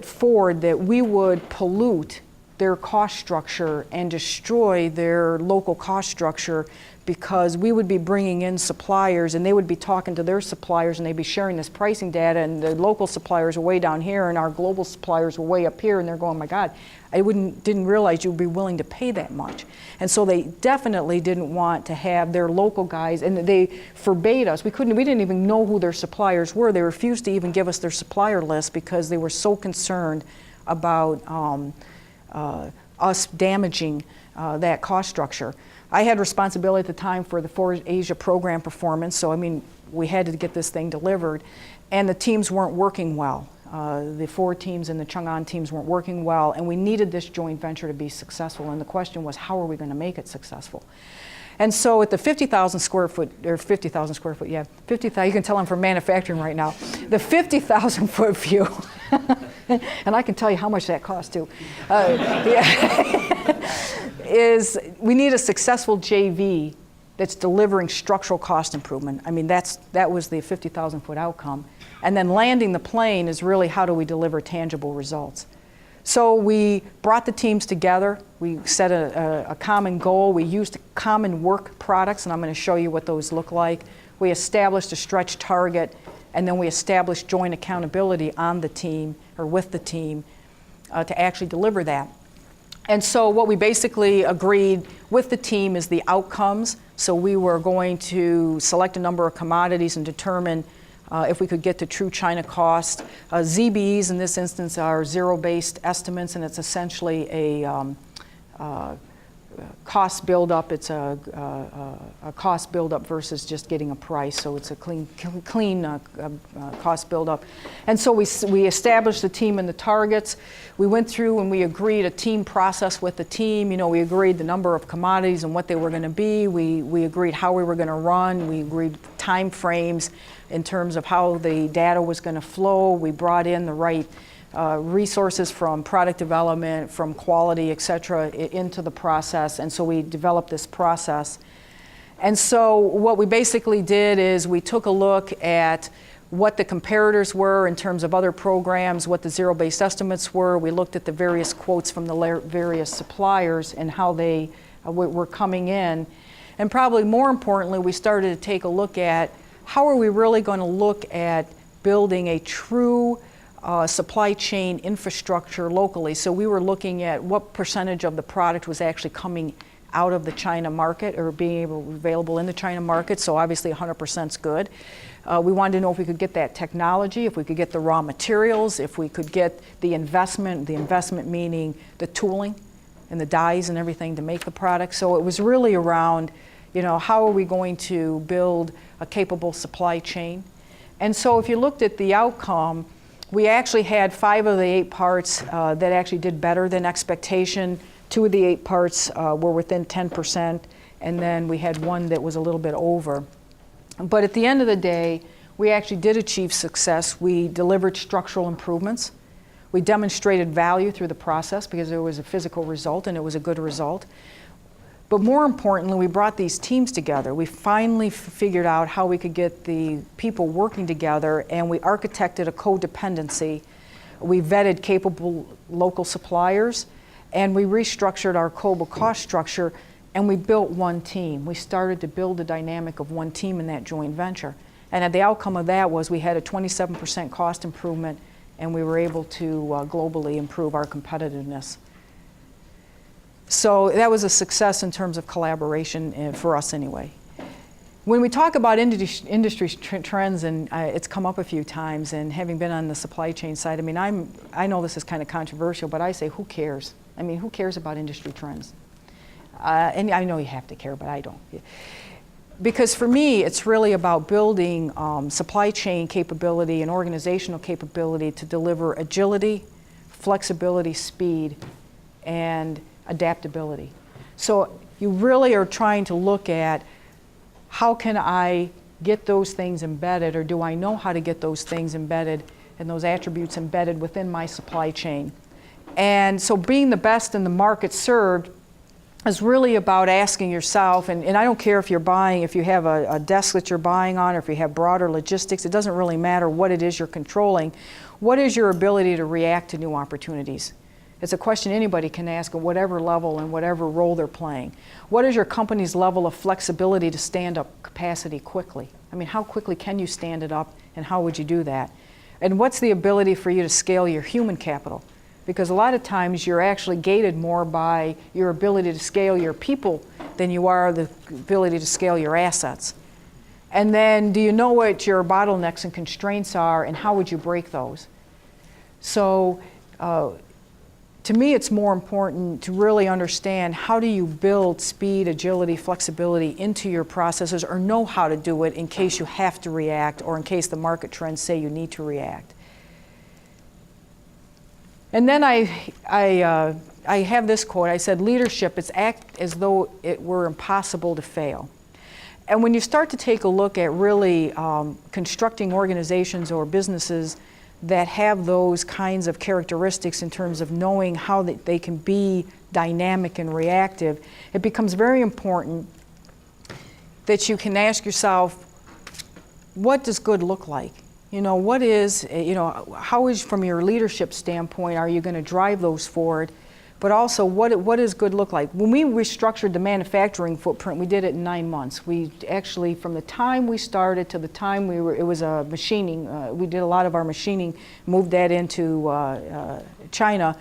Ford, that we would pollute their cost structure and destroy their local cost structure, because we would be bringing in suppliers and they would be talking to their suppliers and they'd be sharing this pricing data, and the local suppliers are way down here and our global suppliers were way up here, and they're going, my God, I didn't realize you'd be willing to pay that much. And so they definitely didn't want to have their local guys, and they forbade us. We didn't even know who their suppliers were. They refused to even give us their supplier list because they were so concerned about us damaging that cost structure. I had responsibility at the time for the Ford Asia program performance, so I mean, we had to get this thing delivered, and the teams weren't working well. The Ford teams and the Chang'an teams weren't working well, and we needed this joint venture to be successful, and the question was, how are we going to make it successful? And so at the 50,000 square foot, yeah, 50,000, you can tell I'm from manufacturing right now, the 50,000 foot view, and I can tell you how much that cost too, is we need a successful JV that's delivering structural cost improvement. I mean, that was the 50,000 foot outcome. And then landing the plane is really, how do we deliver tangible results? So we brought the teams together, we set a common goal, we used common work products, and I'm going to show you what those look like. We established a stretch target, and then we established joint accountability on the team, or with the team, to actually deliver that. And so what we basically agreed with the team is the outcomes. So we were going to select a number of commodities and determine if we could get to true China cost. ZBEs in this instance are zero-based estimates, and it's essentially a cost buildup. It's a cost buildup versus just getting a price. So it's a clean cost buildup. And so we established the team and the targets. We went through and we agreed a team process with the team. You know, we agreed the number of commodities and what they were going to be. We agreed how we were going to run. We agreed time frames in terms of how the data was going to flow. We brought in the right resources from product development, from quality, et cetera, into the process. And so we developed this process. And so what we basically did is we took a look at what the comparators were in terms of other programs, what the zero-based estimates were. We looked at the various quotes from the various suppliers and how they were coming in. And probably more importantly, we started to take a look at how are we really going to look at building a true supply chain infrastructure locally. So we were looking at what percentage of the product was actually coming out of the China market or being available in the China market. So obviously 100% is good. We wanted to know if we could get that technology, if we could get the raw materials, if we could get the investment meaning the tooling and the dies and everything to make the product. So it was really around, you know, how are we going to build a capable supply chain? And so if you looked at the outcome, we actually had 5 of the 8 parts that actually did better than expectation. 2 of the 8 parts were within 10%, and then we had 1 that was a little bit over. But at the end of the day, we actually did achieve success. We delivered structural improvements. We demonstrated value through the process because there was a physical result and it was a good result. But more importantly, we brought these teams together. We finally figured out how we could get the people working together, and we architected a codependency. We vetted capable local suppliers, and we restructured our global cost structure, and we built one team. We started to build the dynamic of one team in that joint venture. And the outcome of that was we had a 27% cost improvement, and we were able to globally improve our competitiveness. So that was a success in terms of collaboration for us anyway. When we talk about industry trends, and it's come up a few times, and having been on the supply chain side, I mean, I know this is kind of controversial, but I say, who cares? I mean, who cares about industry trends? And I know you have to care, but I don't. Because for me, it's really about building supply chain capability and organizational capability to deliver agility, flexibility, speed, and adaptability. So you really are trying to look at how can I get those things embedded, or do I know how to get those things embedded and those attributes embedded within my supply chain? And so being the best in the market served is really about asking yourself, and I don't care if you're buying, if you have a desk that you're buying on, or if you have broader logistics, it doesn't really matter what it is you're controlling. What is your ability to react to new opportunities? It's a question anybody can ask at whatever level and whatever role they're playing. What is your company's level of flexibility to stand up capacity quickly? I mean, how quickly can you stand it up, and how would you do that? And what's the ability for you to scale your human capital? Because a lot of times you're actually gated more by your ability to scale your people than you are the ability to scale your assets. And then do you know what your bottlenecks and constraints are, and how would you break those? So to me, it's more important to really understand how do you build speed, agility, flexibility into your processes, or know how to do it in case you have to react, or in case the market trends say you need to react. And then I have this quote. I said, leadership is act as though it were impossible to fail. And when you start to take a look at really constructing organizations or businesses that have those kinds of characteristics in terms of knowing how they can be dynamic and reactive, it becomes very important that you can ask yourself, what does good look like? You know, what is, how is, from your leadership standpoint, are you going to drive those forward? But also, what does good look like? When we restructured the manufacturing footprint, we did it in 9 months. We actually, from the time we started to the time it was a machining, we did a lot of our machining, moved that into China.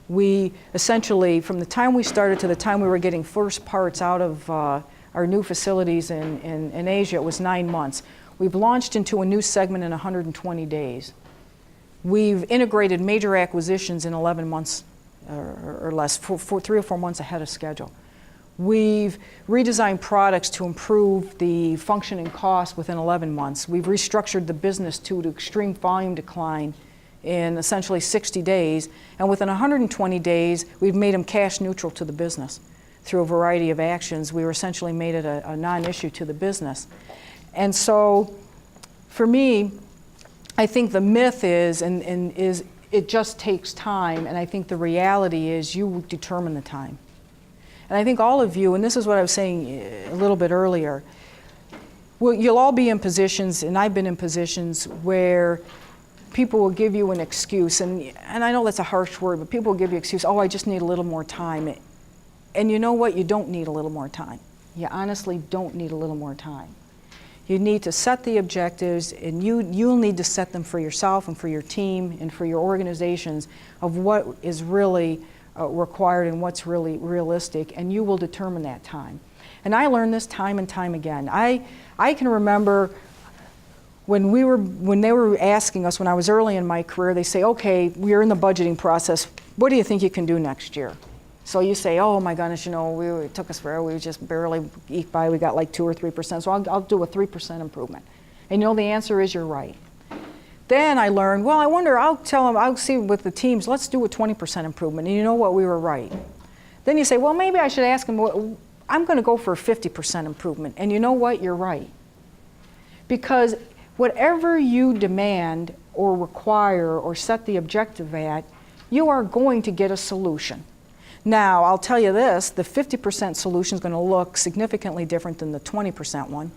We essentially, from the time we started to the time we were getting first parts out of our new facilities in Asia, it was 9 months. We've launched into a new segment in 120 days. We've integrated major acquisitions in 11 months or less, for 3 or 4 months ahead of schedule. We've redesigned products to improve the function and cost within 11 months. We've restructured the business to extreme volume decline in essentially 60 days. And within 120 days, we've made them cash neutral to the business. Through a variety of actions, we were essentially made it a non-issue to the business. And so, for me, I think the myth is it just takes time, and I think the reality is you determine the time. And I think all of you, and this is what I was saying a little bit earlier, well, you'll all be in positions, and I've been in positions where people will give you an excuse, and I know that's a harsh word, but people will give you an excuse, oh, I just need a little more time. And you know what? You don't need a little more time. You honestly don't need a little more time. You need to set the objectives, and you'll need to set them for yourself and for your team and for your organizations of what is really required and what's really realistic, and you will determine that time. And I learned this time and time again. I can remember when they were asking us, when I was early in my career, they say, okay, we're in the budgeting process. What do you think you can do next year? So you say, oh my goodness, it took us forever, we just barely eke by, we got like 2 or 3%, so I'll do a 3% improvement. And the answer is you're right. Then I learned, well, I wonder, I'll see with the teams, let's do a 20% improvement. And you know what, we were right. Then you say, well, maybe I should ask them, I'm going to go for a 50% improvement. And you know what, you're right. Because whatever you demand or require or set the objective at, you are going to get a solution. Now, I'll tell you this, the 50% solution is going to look significantly different than the 20% one,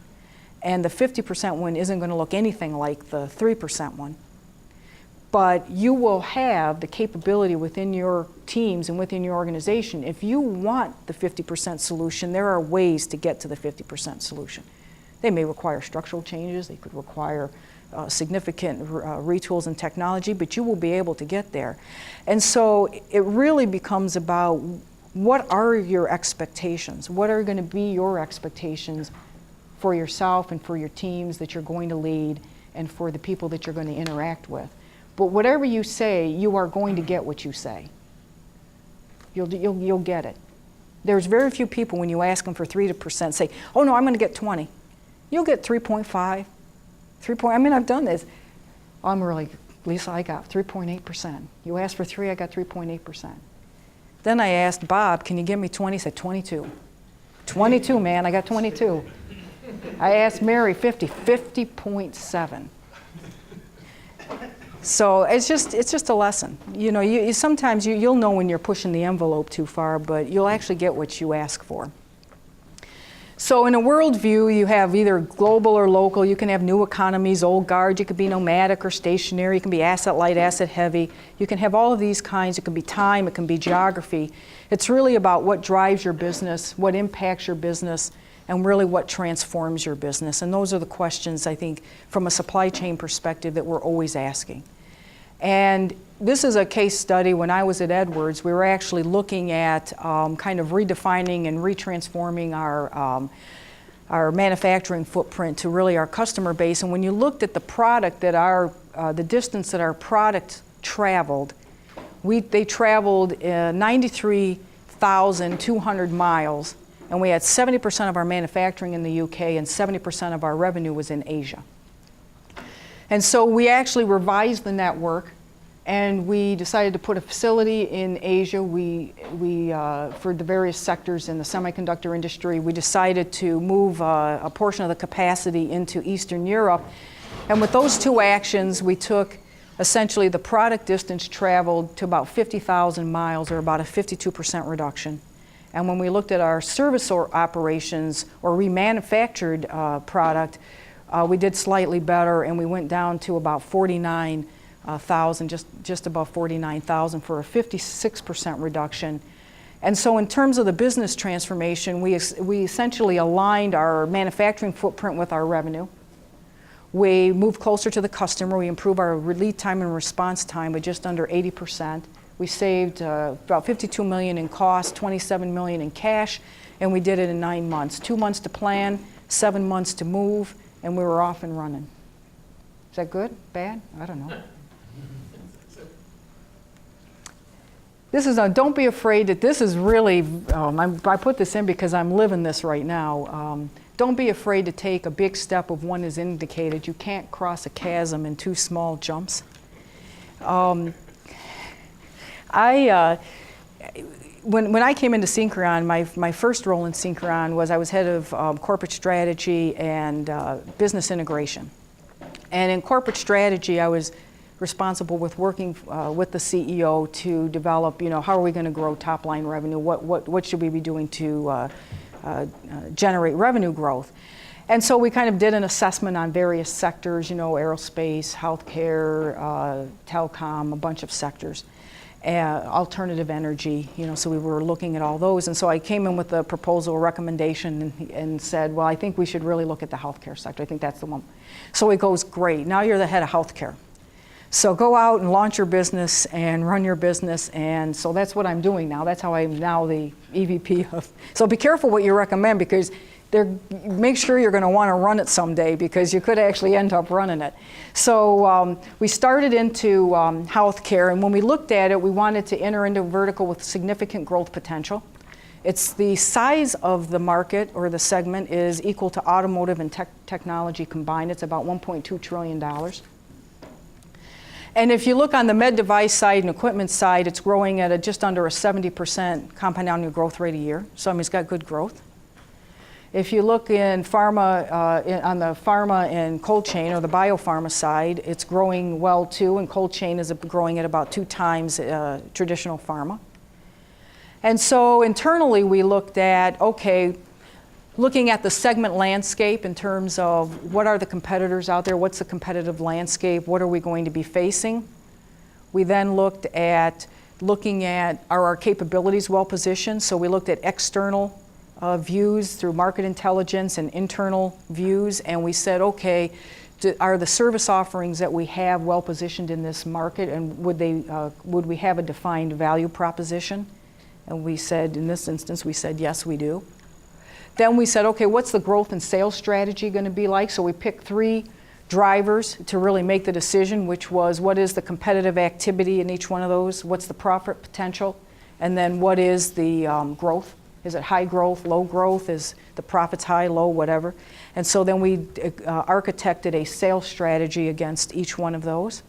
and the 50% one isn't going to look anything like the 3% one. But you will have the capability within your teams and within your organization. If you want the 50% solution, there are ways to get to the 50% solution. They may require structural changes, they could require significant retools in technology, but you will be able to get there. And so it really becomes about what are your expectations? What are going to be your expectations for yourself and for your teams that you're going to lead and for the people that you're going to interact with? But whatever you say, you are going to get what you say. You'll get it. There's very few people when you ask them for 3% say, oh no, I'm going to get 20. You'll get 3.5. I've done this. Lisa, I got 3.8%. You asked for 3, I got 3.8%. Then I asked Bob, can you give me 20? He said, 22. 22, man, I got 22. I asked Mary, 50.7. So it's just a lesson. You know, sometimes you'll know when you're pushing the envelope too far, but you'll actually get what you ask for. So in a worldview, you have either global or local. You can have new economies, old guard. You could be nomadic or stationary. You can be asset light, asset heavy. You can have all of these kinds. It can be time. It can be geography. It's really about what drives your business, what impacts your business, and really what transforms your business. And those are the questions, I think, from a supply chain perspective that we're always asking. And this is a case study. When I was at Edwards, we were actually looking at kind of redefining and retransforming our manufacturing footprint to really our customer base. And when you looked at the product that the distance that our product traveled, they traveled 93,200 miles, and we had 70% of our manufacturing in the UK and 70% of our revenue was in Asia. And so we actually revised the network, and we decided to put a facility in Asia. For the various sectors in the semiconductor industry, we decided to move a portion of the capacity into Eastern Europe. And with those two actions, we took essentially the product distance traveled to about 50,000 miles, or about a 52% reduction. And when we looked at our service operations or remanufactured product, we did slightly better, and we went down to about 49,000, just above 49,000 for a 56% reduction. And so in terms of the business transformation, we essentially aligned our manufacturing footprint with our revenue. We moved closer to the customer. We improved our lead time and response time by just under 80%. We saved about $52 million in cost, $27 million in cash, and we did it in 9 months. 2 months to plan, 7 months to move, and we were off and running. Is that good? Bad? I don't know. This is don't be afraid that this is really, I put this in because I'm living this right now. Don't be afraid to take a big step of one is indicated. You can't cross a chasm in 2 small jumps. When I came into Syncreon, my first role in Syncreon was I was head of corporate strategy and business integration. And in corporate strategy, I was responsible with working with the CEO to develop, how are we going to grow top line revenue? What should we be doing to generate revenue growth? And so we kind of did an assessment on various sectors, aerospace, healthcare, telecom, a bunch of sectors. Alternative energy, so we were looking at all those. And so I came in with a proposal, a recommendation, and said, well, I think we should really look at the healthcare sector. I think that's the one. So he goes, great, now you're the head of healthcare. So go out and launch your business and run your business. And so that's what I'm doing now. That's how I'm now the EVP of. So be careful what you recommend, because make sure you're going to want to run it someday, because you could actually end up running it. So we started into healthcare, and when we looked at it, we wanted to enter into a vertical with significant growth potential. It's the size of the market, or the segment, is equal to automotive and technology combined. It's about $1.2 trillion. And if you look on the med device side and equipment side, it's growing at just under a 70% compound annual growth rate a year. So it's got good growth. If you look in pharma, on the pharma and cold chain, or the biopharma side, it's growing well too, and cold chain is growing at about 2 times traditional pharma. And so internally we looked at, looking at the segment landscape in terms of what are the competitors out there, what's the competitive landscape, what are we going to be facing. We then looked at are our capabilities well positioned, so we looked at external views through market intelligence and internal views, and we said, are the service offerings that we have well positioned in this market, and would we have a defined value proposition? And we said, in this instance, we said, yes, we do. Then we said, what's the growth and sales strategy going to be like? So we picked 3 drivers to really make the decision, which was, what is the competitive activity in each one of those? What's the profit potential? And then what is the growth? Is it high growth, low growth? Is the profits high, low, whatever? And so then we architected a sales strategy against each one of those.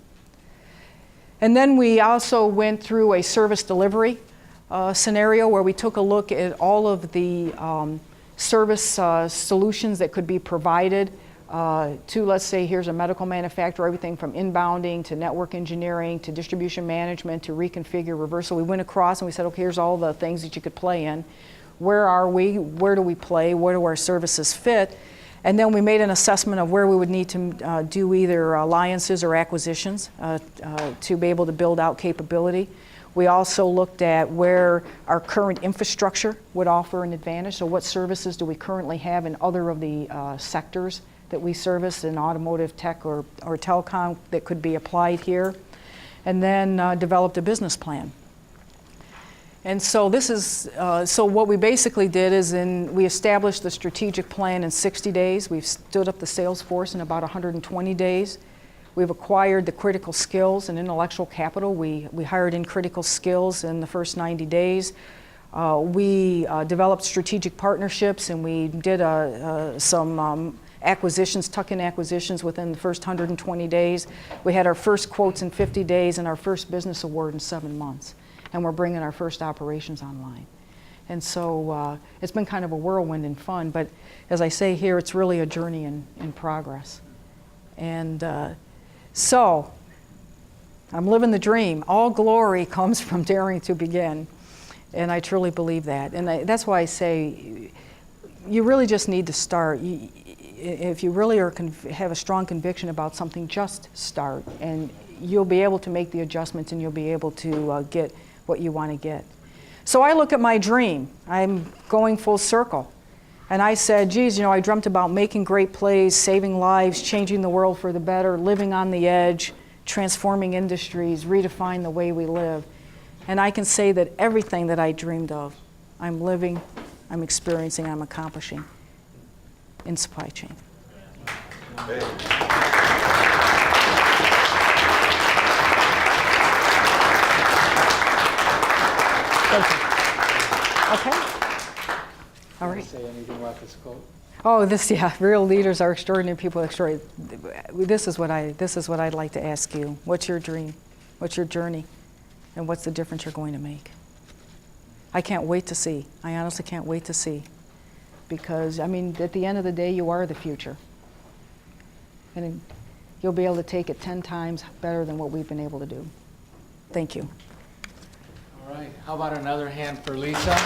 And then we also went through a service delivery scenario where we took a look at all of the service solutions that could be provided to, let's say, here's a medical manufacturer, everything from inbounding to network engineering to distribution management to reconfigure, reversal. We went across and we said, okay, here's all the things that you could play in. Where are we? Where do we play? Where do our services fit? And then we made an assessment of where we would need to do either alliances or acquisitions to be able to build out capability. We also looked at where our current infrastructure would offer an advantage. So what services do we currently have in other of the sectors that we service in automotive, tech, or telecom that could be applied here? And then developed a business plan. And so this is, so what we basically did is we established the strategic plan in 60 days. We've stood up the sales force in about 120 days. We've acquired the critical skills and intellectual capital. We hired in critical skills in the first 90 days. We developed strategic partnerships, and we did some acquisitions, tuck-in acquisitions within the first 120 days. We had our first quotes in 50 days and our first business award in 7 months. And we're bringing our first operations online. And so it's been kind of a whirlwind and fun, but as I say here, it's really a journey in progress. And so I'm living the dream. All glory comes from daring to begin, and I truly believe that. And that's why I say you really just need to start. If you really have a strong conviction about something, just start, and you'll be able to make the adjustments, and you'll be able to get what you want to get. So I look at my dream. I'm going full circle. And I said, geez, I dreamt about making great plays, saving lives, changing the world for the better, living on the edge, transforming industries, redefine the way we live. And I can say that everything that I dreamed of, I'm living, I'm experiencing, I'm accomplishing in supply chain. Okay. All right. Say anything about this quote? Oh, real leaders are extraordinary people. Extraordinary. This is what I'd like to ask you. What's your dream? What's your journey? And what's the difference you're going to make? I can't wait to see. I honestly can't wait to see. Because, at the end of the day, you are the future. And you'll be able to take it 10 times better than what we've been able to do. Thank you. All right. How about another hand for Lisa?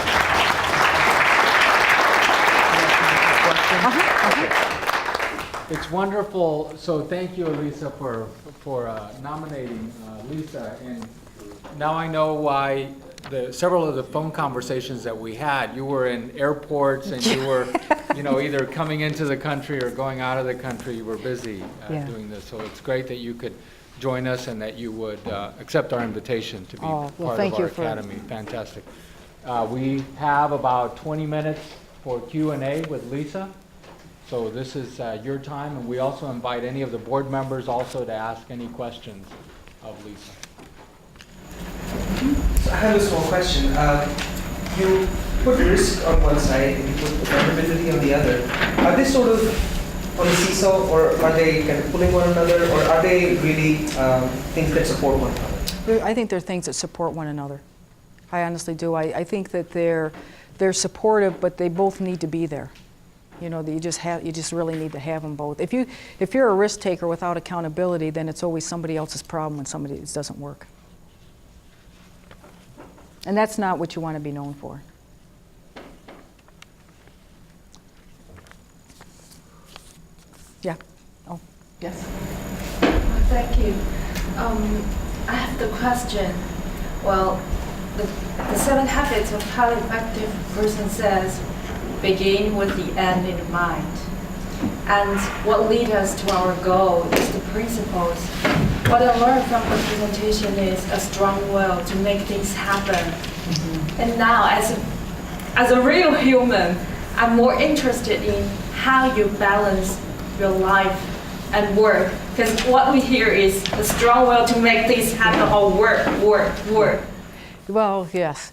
It's wonderful. So thank you, Lisa, for nominating Lisa. And now I know why several of the phone conversations that we had, you were in airports and you were, either coming into the country or going out of the country. You were busy doing this. So it's great that you could join us and that you would accept our invitation to be part of our academy. Fantastic. We have about 20 minutes for Q&A with Lisa. So this is your time, and we also invite any of the board members also to ask any questions of Lisa. So I have a small question. You put risk on one side and you put adaptability on the other. Are they sort of on a seesaw, or are they kind of pulling one another, or are they really things that support one another? I think they're things that support one another. I honestly do. I think that they're supportive, but they both need to be there. You just really need to have them both. If you're a risk taker without accountability, then it's always somebody else's problem when it doesn't work. And that's not what you want to be known for. Yeah. Oh, yes. Thank you. I have the question. Well, the 7 habits of highly effective person says, begin with the end in mind. And what leads us to our goal is the principles. What I learned from the presentation is a strong will to make things happen. Mm-hmm. And now, as a real human, I'm more interested in how you balance your life and work. Because what we hear is a strong will to make things happen, or work. Well, yes.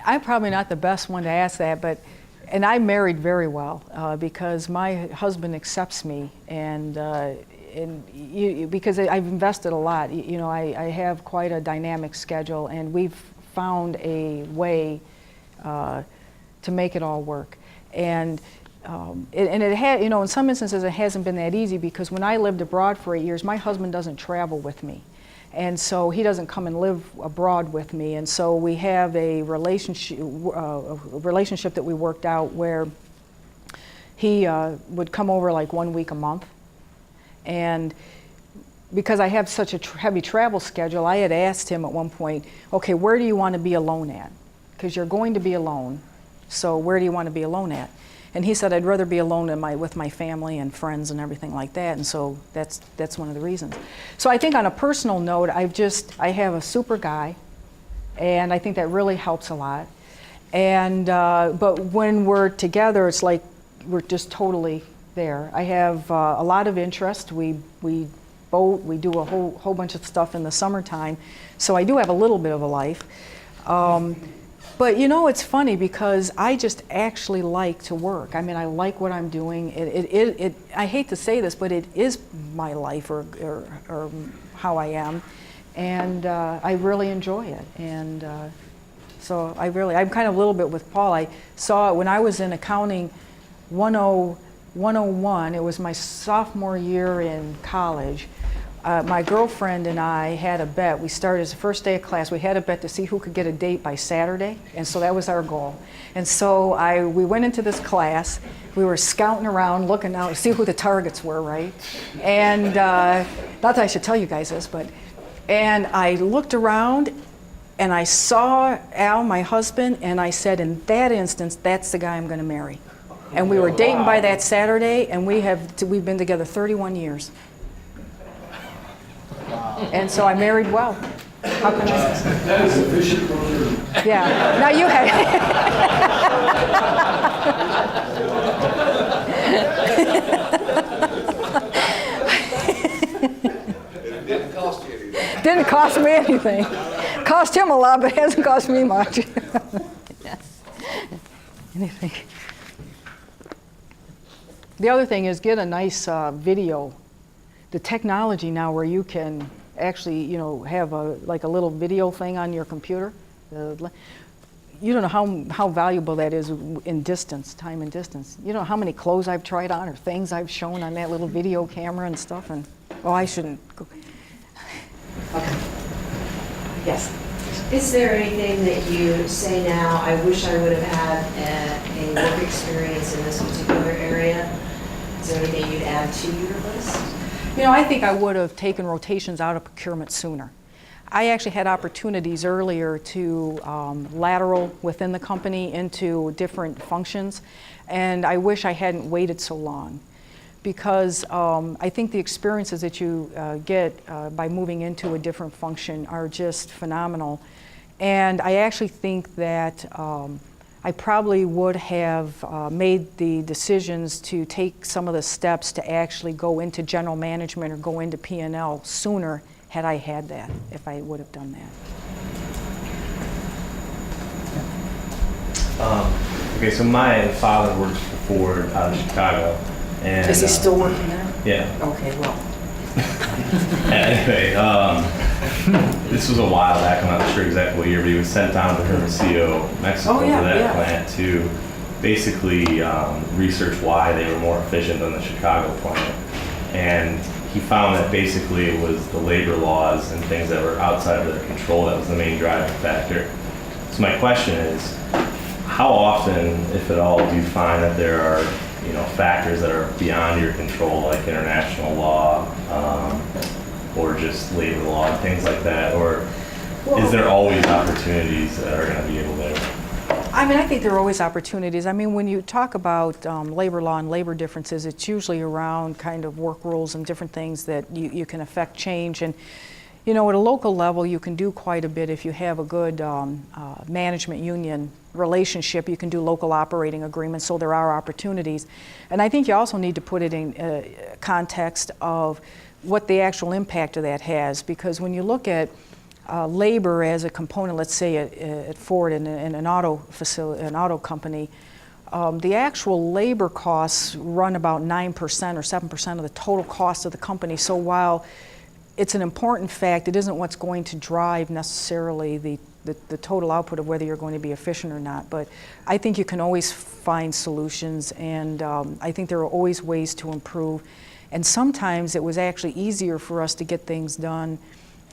I'm probably not the best one to ask that, and I married very well because my husband accepts me, because I've invested a lot. I have quite a dynamic schedule, and we've found a way to make it all work. And it had, you know, in some instances it hasn't been that easy, because when I lived abroad for 8 years, my husband doesn't travel with me. And so he doesn't come and live abroad with me. And so we have a relationship that we worked out where he would come over like 1 week a month. And because I have such a heavy travel schedule, I had asked him at one point, okay, where do you want to be alone at? Because you're going to be alone, so where do you want to be alone at? And he said, I'd rather be alone with my family and friends and everything like that, and so that's one of the reasons. So I think on a personal note, I have a super guy, and I think that really helps a lot. And but when we're together, it's like we're just totally there. I have a lot of interest. We boat, we do a whole bunch of stuff in the summertime, so I do have a little bit of a life. But you know, it's funny because I just actually like to work. I mean, I like what I'm doing. I hate to say this, but it is my life or how I am, and I really enjoy it. And so I'm kind of a little bit with Paul. I saw it when I was in accounting 101. It was my sophomore year in college. My girlfriend and I had a bet. We started as the first day of class. We had a bet to see who could get a date by Saturday, and so that was our goal. And so we went into this class. We were scouting around, looking out to see who the targets were, right? And not that I should tell you guys this, and I looked around, and I saw Al, my husband, and I said, in that instance, that's the guy I'm going to marry. And we were dating by that Saturday, and we've been together 31 years. And so I married well. How can I say? That is sufficient closure. Yeah. Now you have. It didn't cost you anything. Didn't cost me anything. Cost him a lot, but it hasn't cost me much. Anything. The other thing is get a nice video. The technology now where you can actually, you know, have a little video thing on your computer. You don't know how valuable that is in distance, time and distance. You don't know how many clothes I've tried on or things I've shown on that little video camera and stuff. And I shouldn't go. Okay. Yes. Is there anything that you say now, I wish I would have had a work experience in this particular area? Is there anything you'd add to your list? You know, I think I would have taken rotations out of procurement sooner. I actually had opportunities earlier to lateral within the company into different functions, and I wish I hadn't waited so long, because I think the experiences that you get by moving into a different function are just phenomenal. And I actually think that I probably would have made the decisions to take some of the steps to actually go into general management or go into P&L sooner had I had that, if I would have done that. Okay, so my father works for Ford out of Chicago. And, Is he still working there? Yeah. Okay, well. Anyway, this was a while back. I'm not sure exactly what year, but he was sent down to Hermosillo, Mexico, for that plant to basically research why they were more efficient than the Chicago plant. And he found that basically it was the labor laws and things that were outside of their control that was the main driving factor. So my question is, how often, if at all, do you find that there are factors that are beyond your control, like international law, or just labor law and things like that? Or is there always opportunities that are going to be able to? I mean, I think there are always opportunities. I mean, when you talk about labor law and labor differences, it's usually around kind of work rules and different things that you can affect change. And, at a local level, you can do quite a bit if you have a good management union relationship. You can do local operating agreements, so there are opportunities. And I think you also need to put it in context of what the actual impact of that has, because when you look at labor as a component, let's say at Ford in an auto facility, an auto company, the actual labor costs run about 9% or 7% of the total cost of the company. So while it's an important fact. It isn't what's going to drive necessarily the total output of whether you're going to be efficient or not. But I think you can always find solutions, and I think there are always ways to improve. And sometimes it was actually easier for us to get things done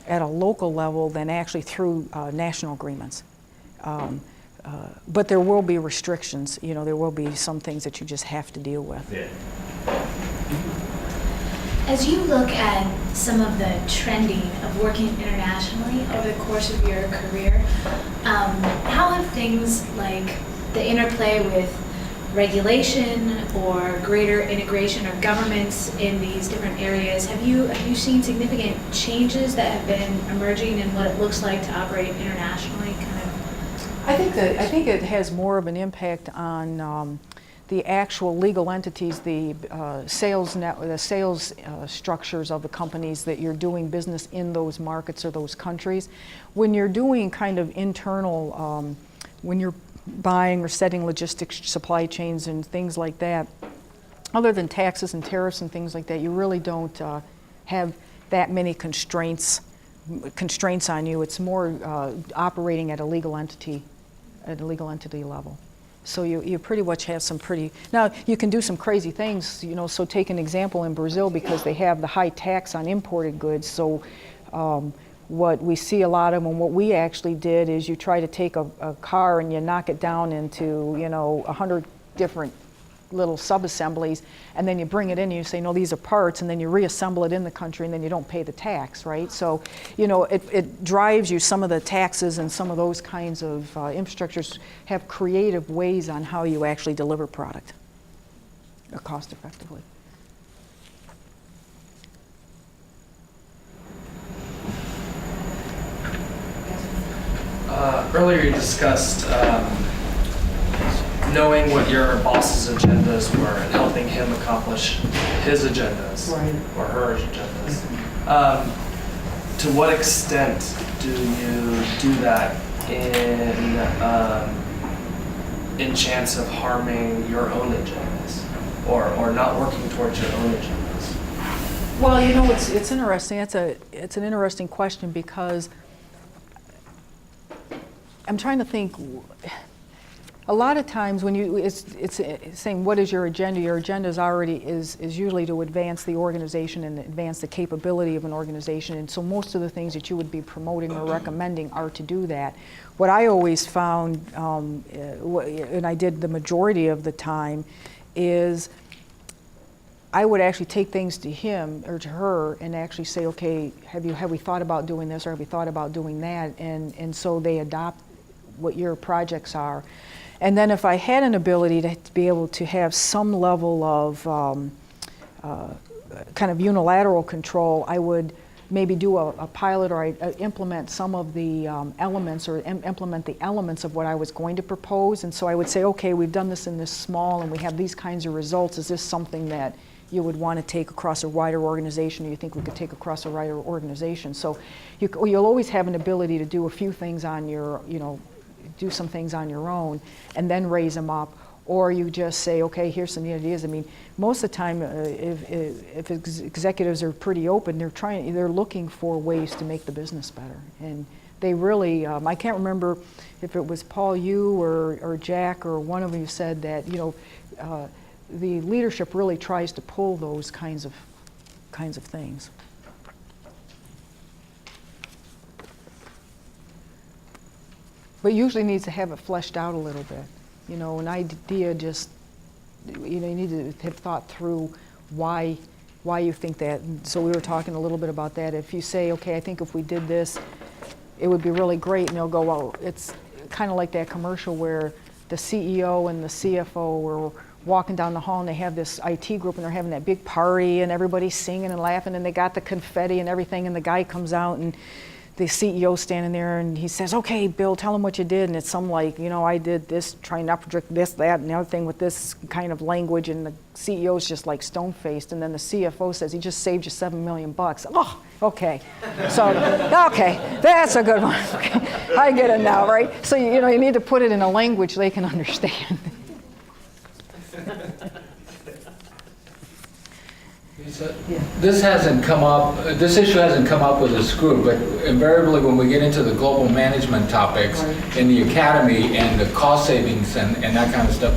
at a local level than actually through national agreements. But there will be restrictions. You know, there will be some things that you just have to deal with. Yeah. As you look at some of the trending of working internationally over the course of your career, how have things like the interplay with regulation or greater integration of governments in these different areas, have you seen significant changes that have been emerging in what it looks like to operate internationally? I think it has more of an impact on the actual legal entities, the sales structures of the companies that you're doing business in those markets or those countries. When you're doing kind of internal, when you're buying or setting logistics supply chains and things like that, other than taxes and tariffs and things like that, you really don't have that many constraints on you. It's more operating at a legal entity level. So you pretty much have some pretty, now you can do some crazy things, you know, so take an example in Brazil, because they have the high tax on imported goods. So what we see a lot of, and what we actually did, is you try to take a car and you knock it down into, you know, 100 different little sub-assemblies, and then you bring it in and you say, no, these are parts, and then you reassemble it in the country, and then you don't pay the tax, right? So, you know, it drives you, some of the taxes and some of those kinds of infrastructures have creative ways on how you actually deliver product cost effectively. Earlier you discussed knowing what your boss's agendas were and helping him accomplish his agendas, Right. or her agendas. To what extent do you do that in chance of harming your own agendas, or not working towards your own agendas? Well, you know, it's interesting. It's an interesting question, because I'm trying to think. A lot of times when it's saying what is your agenda is already is usually to advance the organization and advance the capability of an organization, and so most of the things that you would be promoting or recommending are to do that. What I always found, and I did the majority of the time, is I would actually take things to him or to her and actually say, okay, have we thought about doing this, or have we thought about doing that, and so they adopt what your projects are. And then if I had an ability to be able to have some level of kind of unilateral control, I would maybe do a pilot, or I implement some of the elements, or implement the elements of what I was going to propose. And so I would say, okay, we've done this in this small and we have these kinds of results. Is this something that you would want to take across a wider organization, or you think we could take across a wider organization? So you'll always have an ability to do a few things on your, you know, do some things on your own and then raise them up, or you just say, okay, here's some ideas. I mean, most of the time, if executives are pretty open, they're looking for ways to make the business better, and they really. I can't remember if it was Paul, you or Jack, or one of you said that, you know, the leadership really tries to pull those kinds of things. But usually needs to have it fleshed out a little bit. You know, an idea just, you know, you need to have thought through why you think that. And so we were talking a little bit about that. If you say, okay, I think if we did this, it would be really great, and they'll go, well, it's kind of like that commercial where the CEO and the CFO were walking down the hall, and they have this IT group, and they're having that big party, and everybody's singing and laughing, and they got the confetti and everything, and the guy comes out, and the CEO standing there, and he says, okay, Bill, tell him what you did. And it's some like, you know, I did this, trying not to predict this, that, and the other thing with this kind of language, and the CEO's just like stone-faced, and then the CFO says, he just saved you $7 million. Oh, okay. So, okay, that's a good one. Okay. I get it now, right? So, you know, you need to put it in a language they can understand. Lisa, Yeah. this hasn't come up, this issue hasn't come up with this group, but invariably when we get into the global management topics in the academy and the cost savings and that kind of stuff,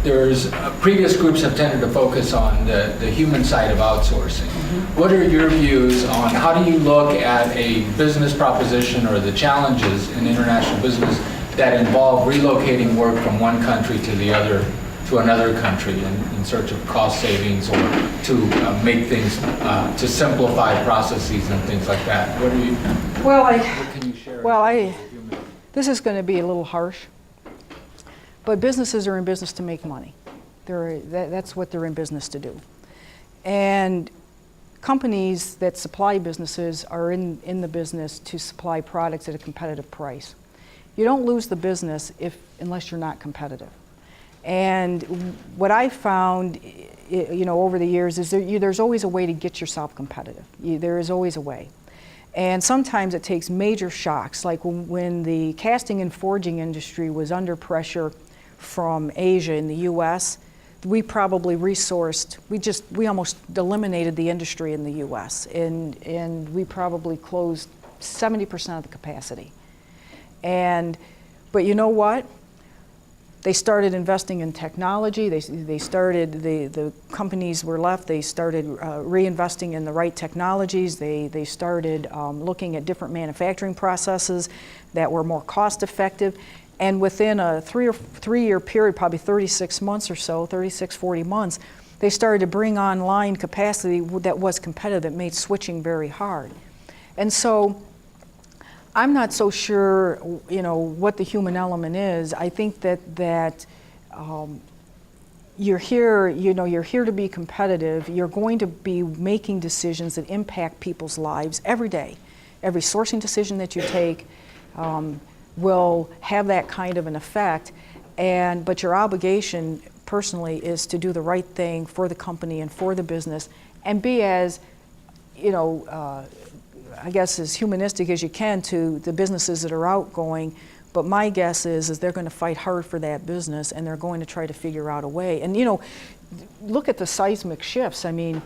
there's, previous groups have tended to focus on the human side of outsourcing. What are your views on how do you look at a business proposition or the challenges in international business that involve relocating work from one country to the other, to another country in search of cost savings or to make things, to simplify processes and things like that? What are you, Well, what can you share? this is going to be a little harsh, but businesses are in business to make money. That's what they're in business to do. And companies that supply businesses are in the business to supply products at a competitive price. You don't lose the business unless you're not competitive. And what I found, over the years is there's always a way to get yourself competitive. There is always a way. And sometimes it takes major shocks, like when the casting and forging industry was under pressure from Asia in the US, we probably resourced, we almost eliminated the industry in the US, and we probably closed 70% of the capacity. But you know what? They started investing in technology. They started, the companies were left, they started reinvesting in the right technologies. They started looking at different manufacturing processes that were more cost effective. And within a three-year period, probably 36 months or so, 36, 40 months, they started to bring online capacity that was competitive, that made switching very hard. And so I'm not so sure, what the human element is. I think that you're here, you're here to be competitive. You're going to be making decisions that impact people's lives every day. Every sourcing decision that you take will have that kind of an effect. But your obligation personally is to do the right thing for the company and for the business, and be as, I guess, as humanistic as you can to the businesses that are outgoing. But my guess is they're going to fight hard for that business, and they're going to try to figure out a way. And look at the seismic shifts. I mean,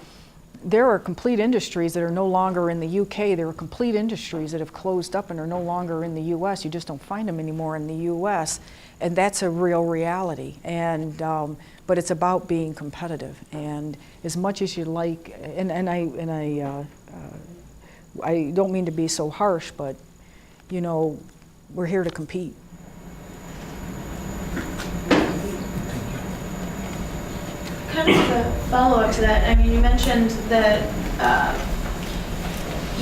there are complete industries that are no longer in the UK. There are complete industries that have closed up and are no longer in the US. You just don't find them anymore in the US, and that's a real reality. But it's about being competitive. And as much as you like, I don't mean to be so harsh, but we're here to compete. Kind of a follow-up to that, I mean, you mentioned that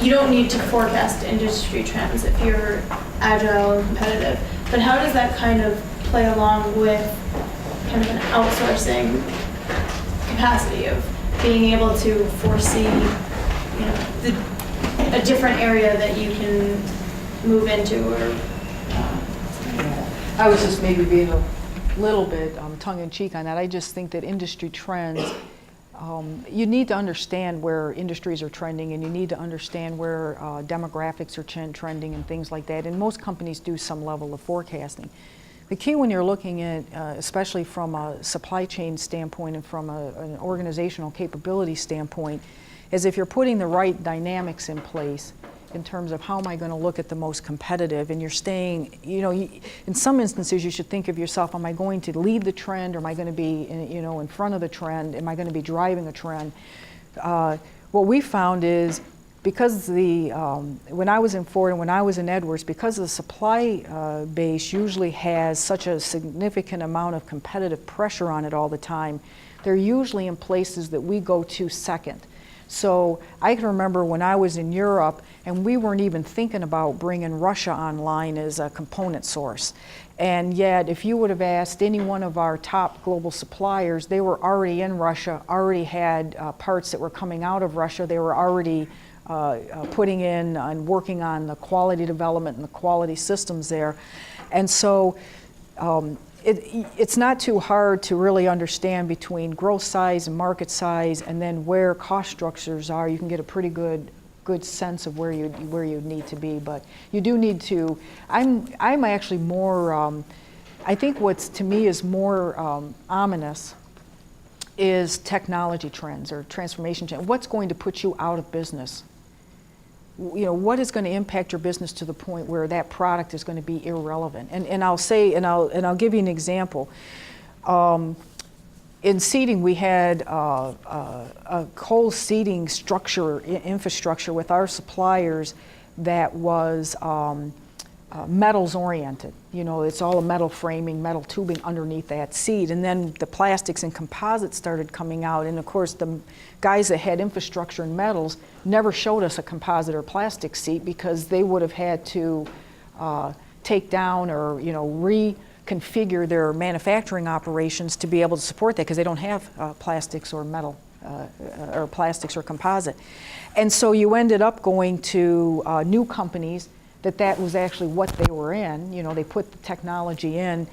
you don't need to forecast industry trends if you're agile and competitive, but how does that kind of play along with kind of an outsourcing capacity of being able to foresee, a different area that you can move into or I was just maybe being a little bit tongue-in-cheek on that. I just think that industry trends, you need to understand where industries are trending, and you need to understand where demographics are trending and things like that. And most companies do some level of forecasting. The key when you're looking at, especially from a supply chain standpoint and from an organizational capability standpoint, is if you're putting the right dynamics in place in terms of how am I going to look at the most competitive, and you're staying, in some instances you should think of yourself, am I going to lead the trend, or am I going to be in front of the trend, am I going to be driving a trend? What we found is, because when I was in Ford and when I was in Edwards, because the supply base usually has such a significant amount of competitive pressure on it all the time, they're usually in places that we go to second. So I can remember when I was in Europe, and we weren't even thinking about bringing Russia online as a component source. And yet, if you would have asked any one of our top global suppliers, they were already in Russia, already had parts that were coming out of Russia. They were already putting in and working on the quality development and the quality systems there. And so it's not too hard to really understand between growth size and market size, and then where cost structures are. You can get a pretty good sense of where you need to be. But you do need to. I'm actually more. I think what's to me is more ominous is technology trends or transformation trends. What's going to put you out of business? You know, what is going to impact your business to the point where that product is going to be irrelevant? And I'll say, and I'll give you an example. In seating, we had a whole seating structure, infrastructure with our suppliers that was metals oriented. You know, it's all a metal framing, metal tubing underneath that seat. And then the plastics and composites started coming out. And of course, the guys that had infrastructure in metals never showed us a composite or plastic seat because they would have had to take down or, you know, reconfigure their manufacturing operations to be able to support that because they don't have plastics or metal or plastics or composite. And so you ended up going to new companies that was actually what they were in. You know, they put the technology in,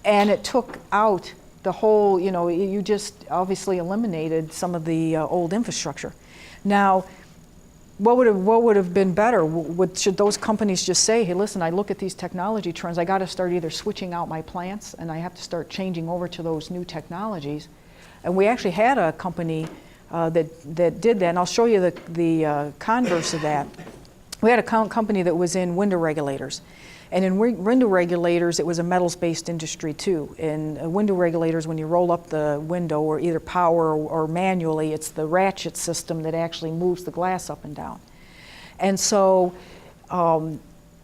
and it took out the whole, you know, you just obviously eliminated some of the old infrastructure. Now, what would have been better? Should those companies just say, hey, listen, I look at these technology trends, I got to start either switching out my plants and I have to start changing over to those new technologies. And we actually had a company that did that, and I'll show you the converse of that. We had a company that was in window regulators. And in window regulators, it was a metals-based industry too. In window regulators, when you roll up the window, or either power or manually, it's the ratchet system that actually moves the glass up and down. And so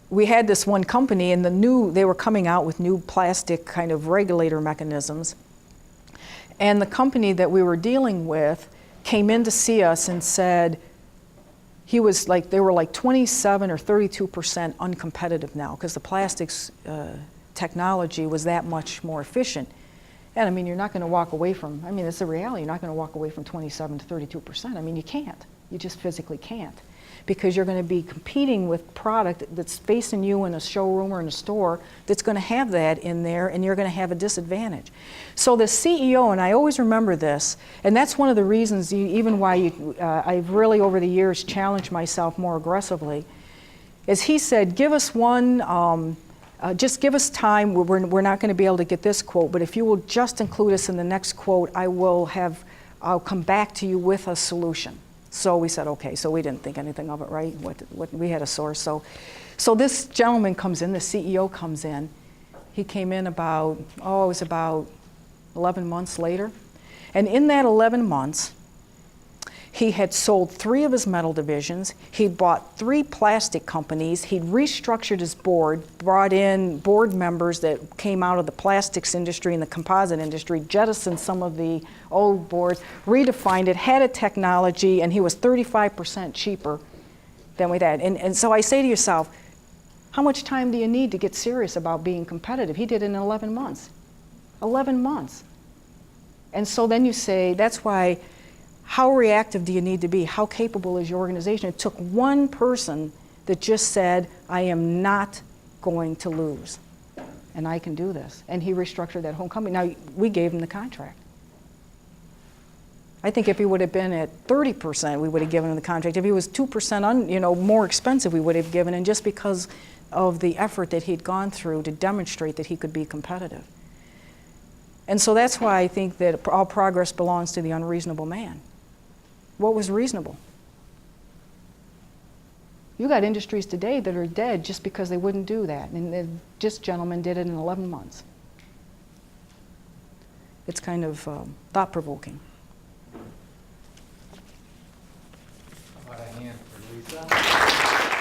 we had this one company, and they were coming out with new plastic kind of regulator mechanisms. And the company that we were dealing with came in to see us and said, they were like 27 or 32% uncompetitive now because the plastics technology was that much more efficient. And I mean, you're not going to walk away from, I mean, it's a reality, you're not going to walk away from 27 to 32%. I mean, you can't. You just physically can't. Because you're going to be competing with product that's facing you in a showroom or in a store that's going to have that in there, and you're going to have a disadvantage. So the CEO, and I always remember this, and that's one of the reasons even why I've really over the years challenged myself more aggressively, is he said, give us just give us time. We're not going to be able to get this quote, but if you will just include us in the next quote, I'll come back to you with a solution. So we said, okay, so we didn't think anything of it, right? What we had a source. So this gentleman comes in, the CEO comes in. He came in it was about 11 months later. And in that 11 months, he had sold 3 of his metal divisions. He'd bought 3 plastic companies. He'd restructured his board, brought in board members that came out of the plastics industry and the composite industry, jettisoned some of the old boards, redefined it, had a technology, and he was 35% cheaper than we had. And so I say to yourself, how much time do you need to get serious about being competitive? He did it in 11 months. 11 months. And so then you say, that's why, how reactive do you need to be? How capable is your organization? It took one person that just said, I am not going to lose, and I can do this. And he restructured that whole company. Now, we gave him the contract. I think if he would have been at 30%, we would have given him the contract. If he was 2% more expensive, we would have given him, just because of the effort that he'd gone through to demonstrate that he could be competitive. And so that's why I think that all progress belongs to the unreasonable man. What was reasonable? You got industries today that are dead just because they wouldn't do that. And this gentleman did it in 11 months. It's kind of thought-provoking. How about a hand for Lisa?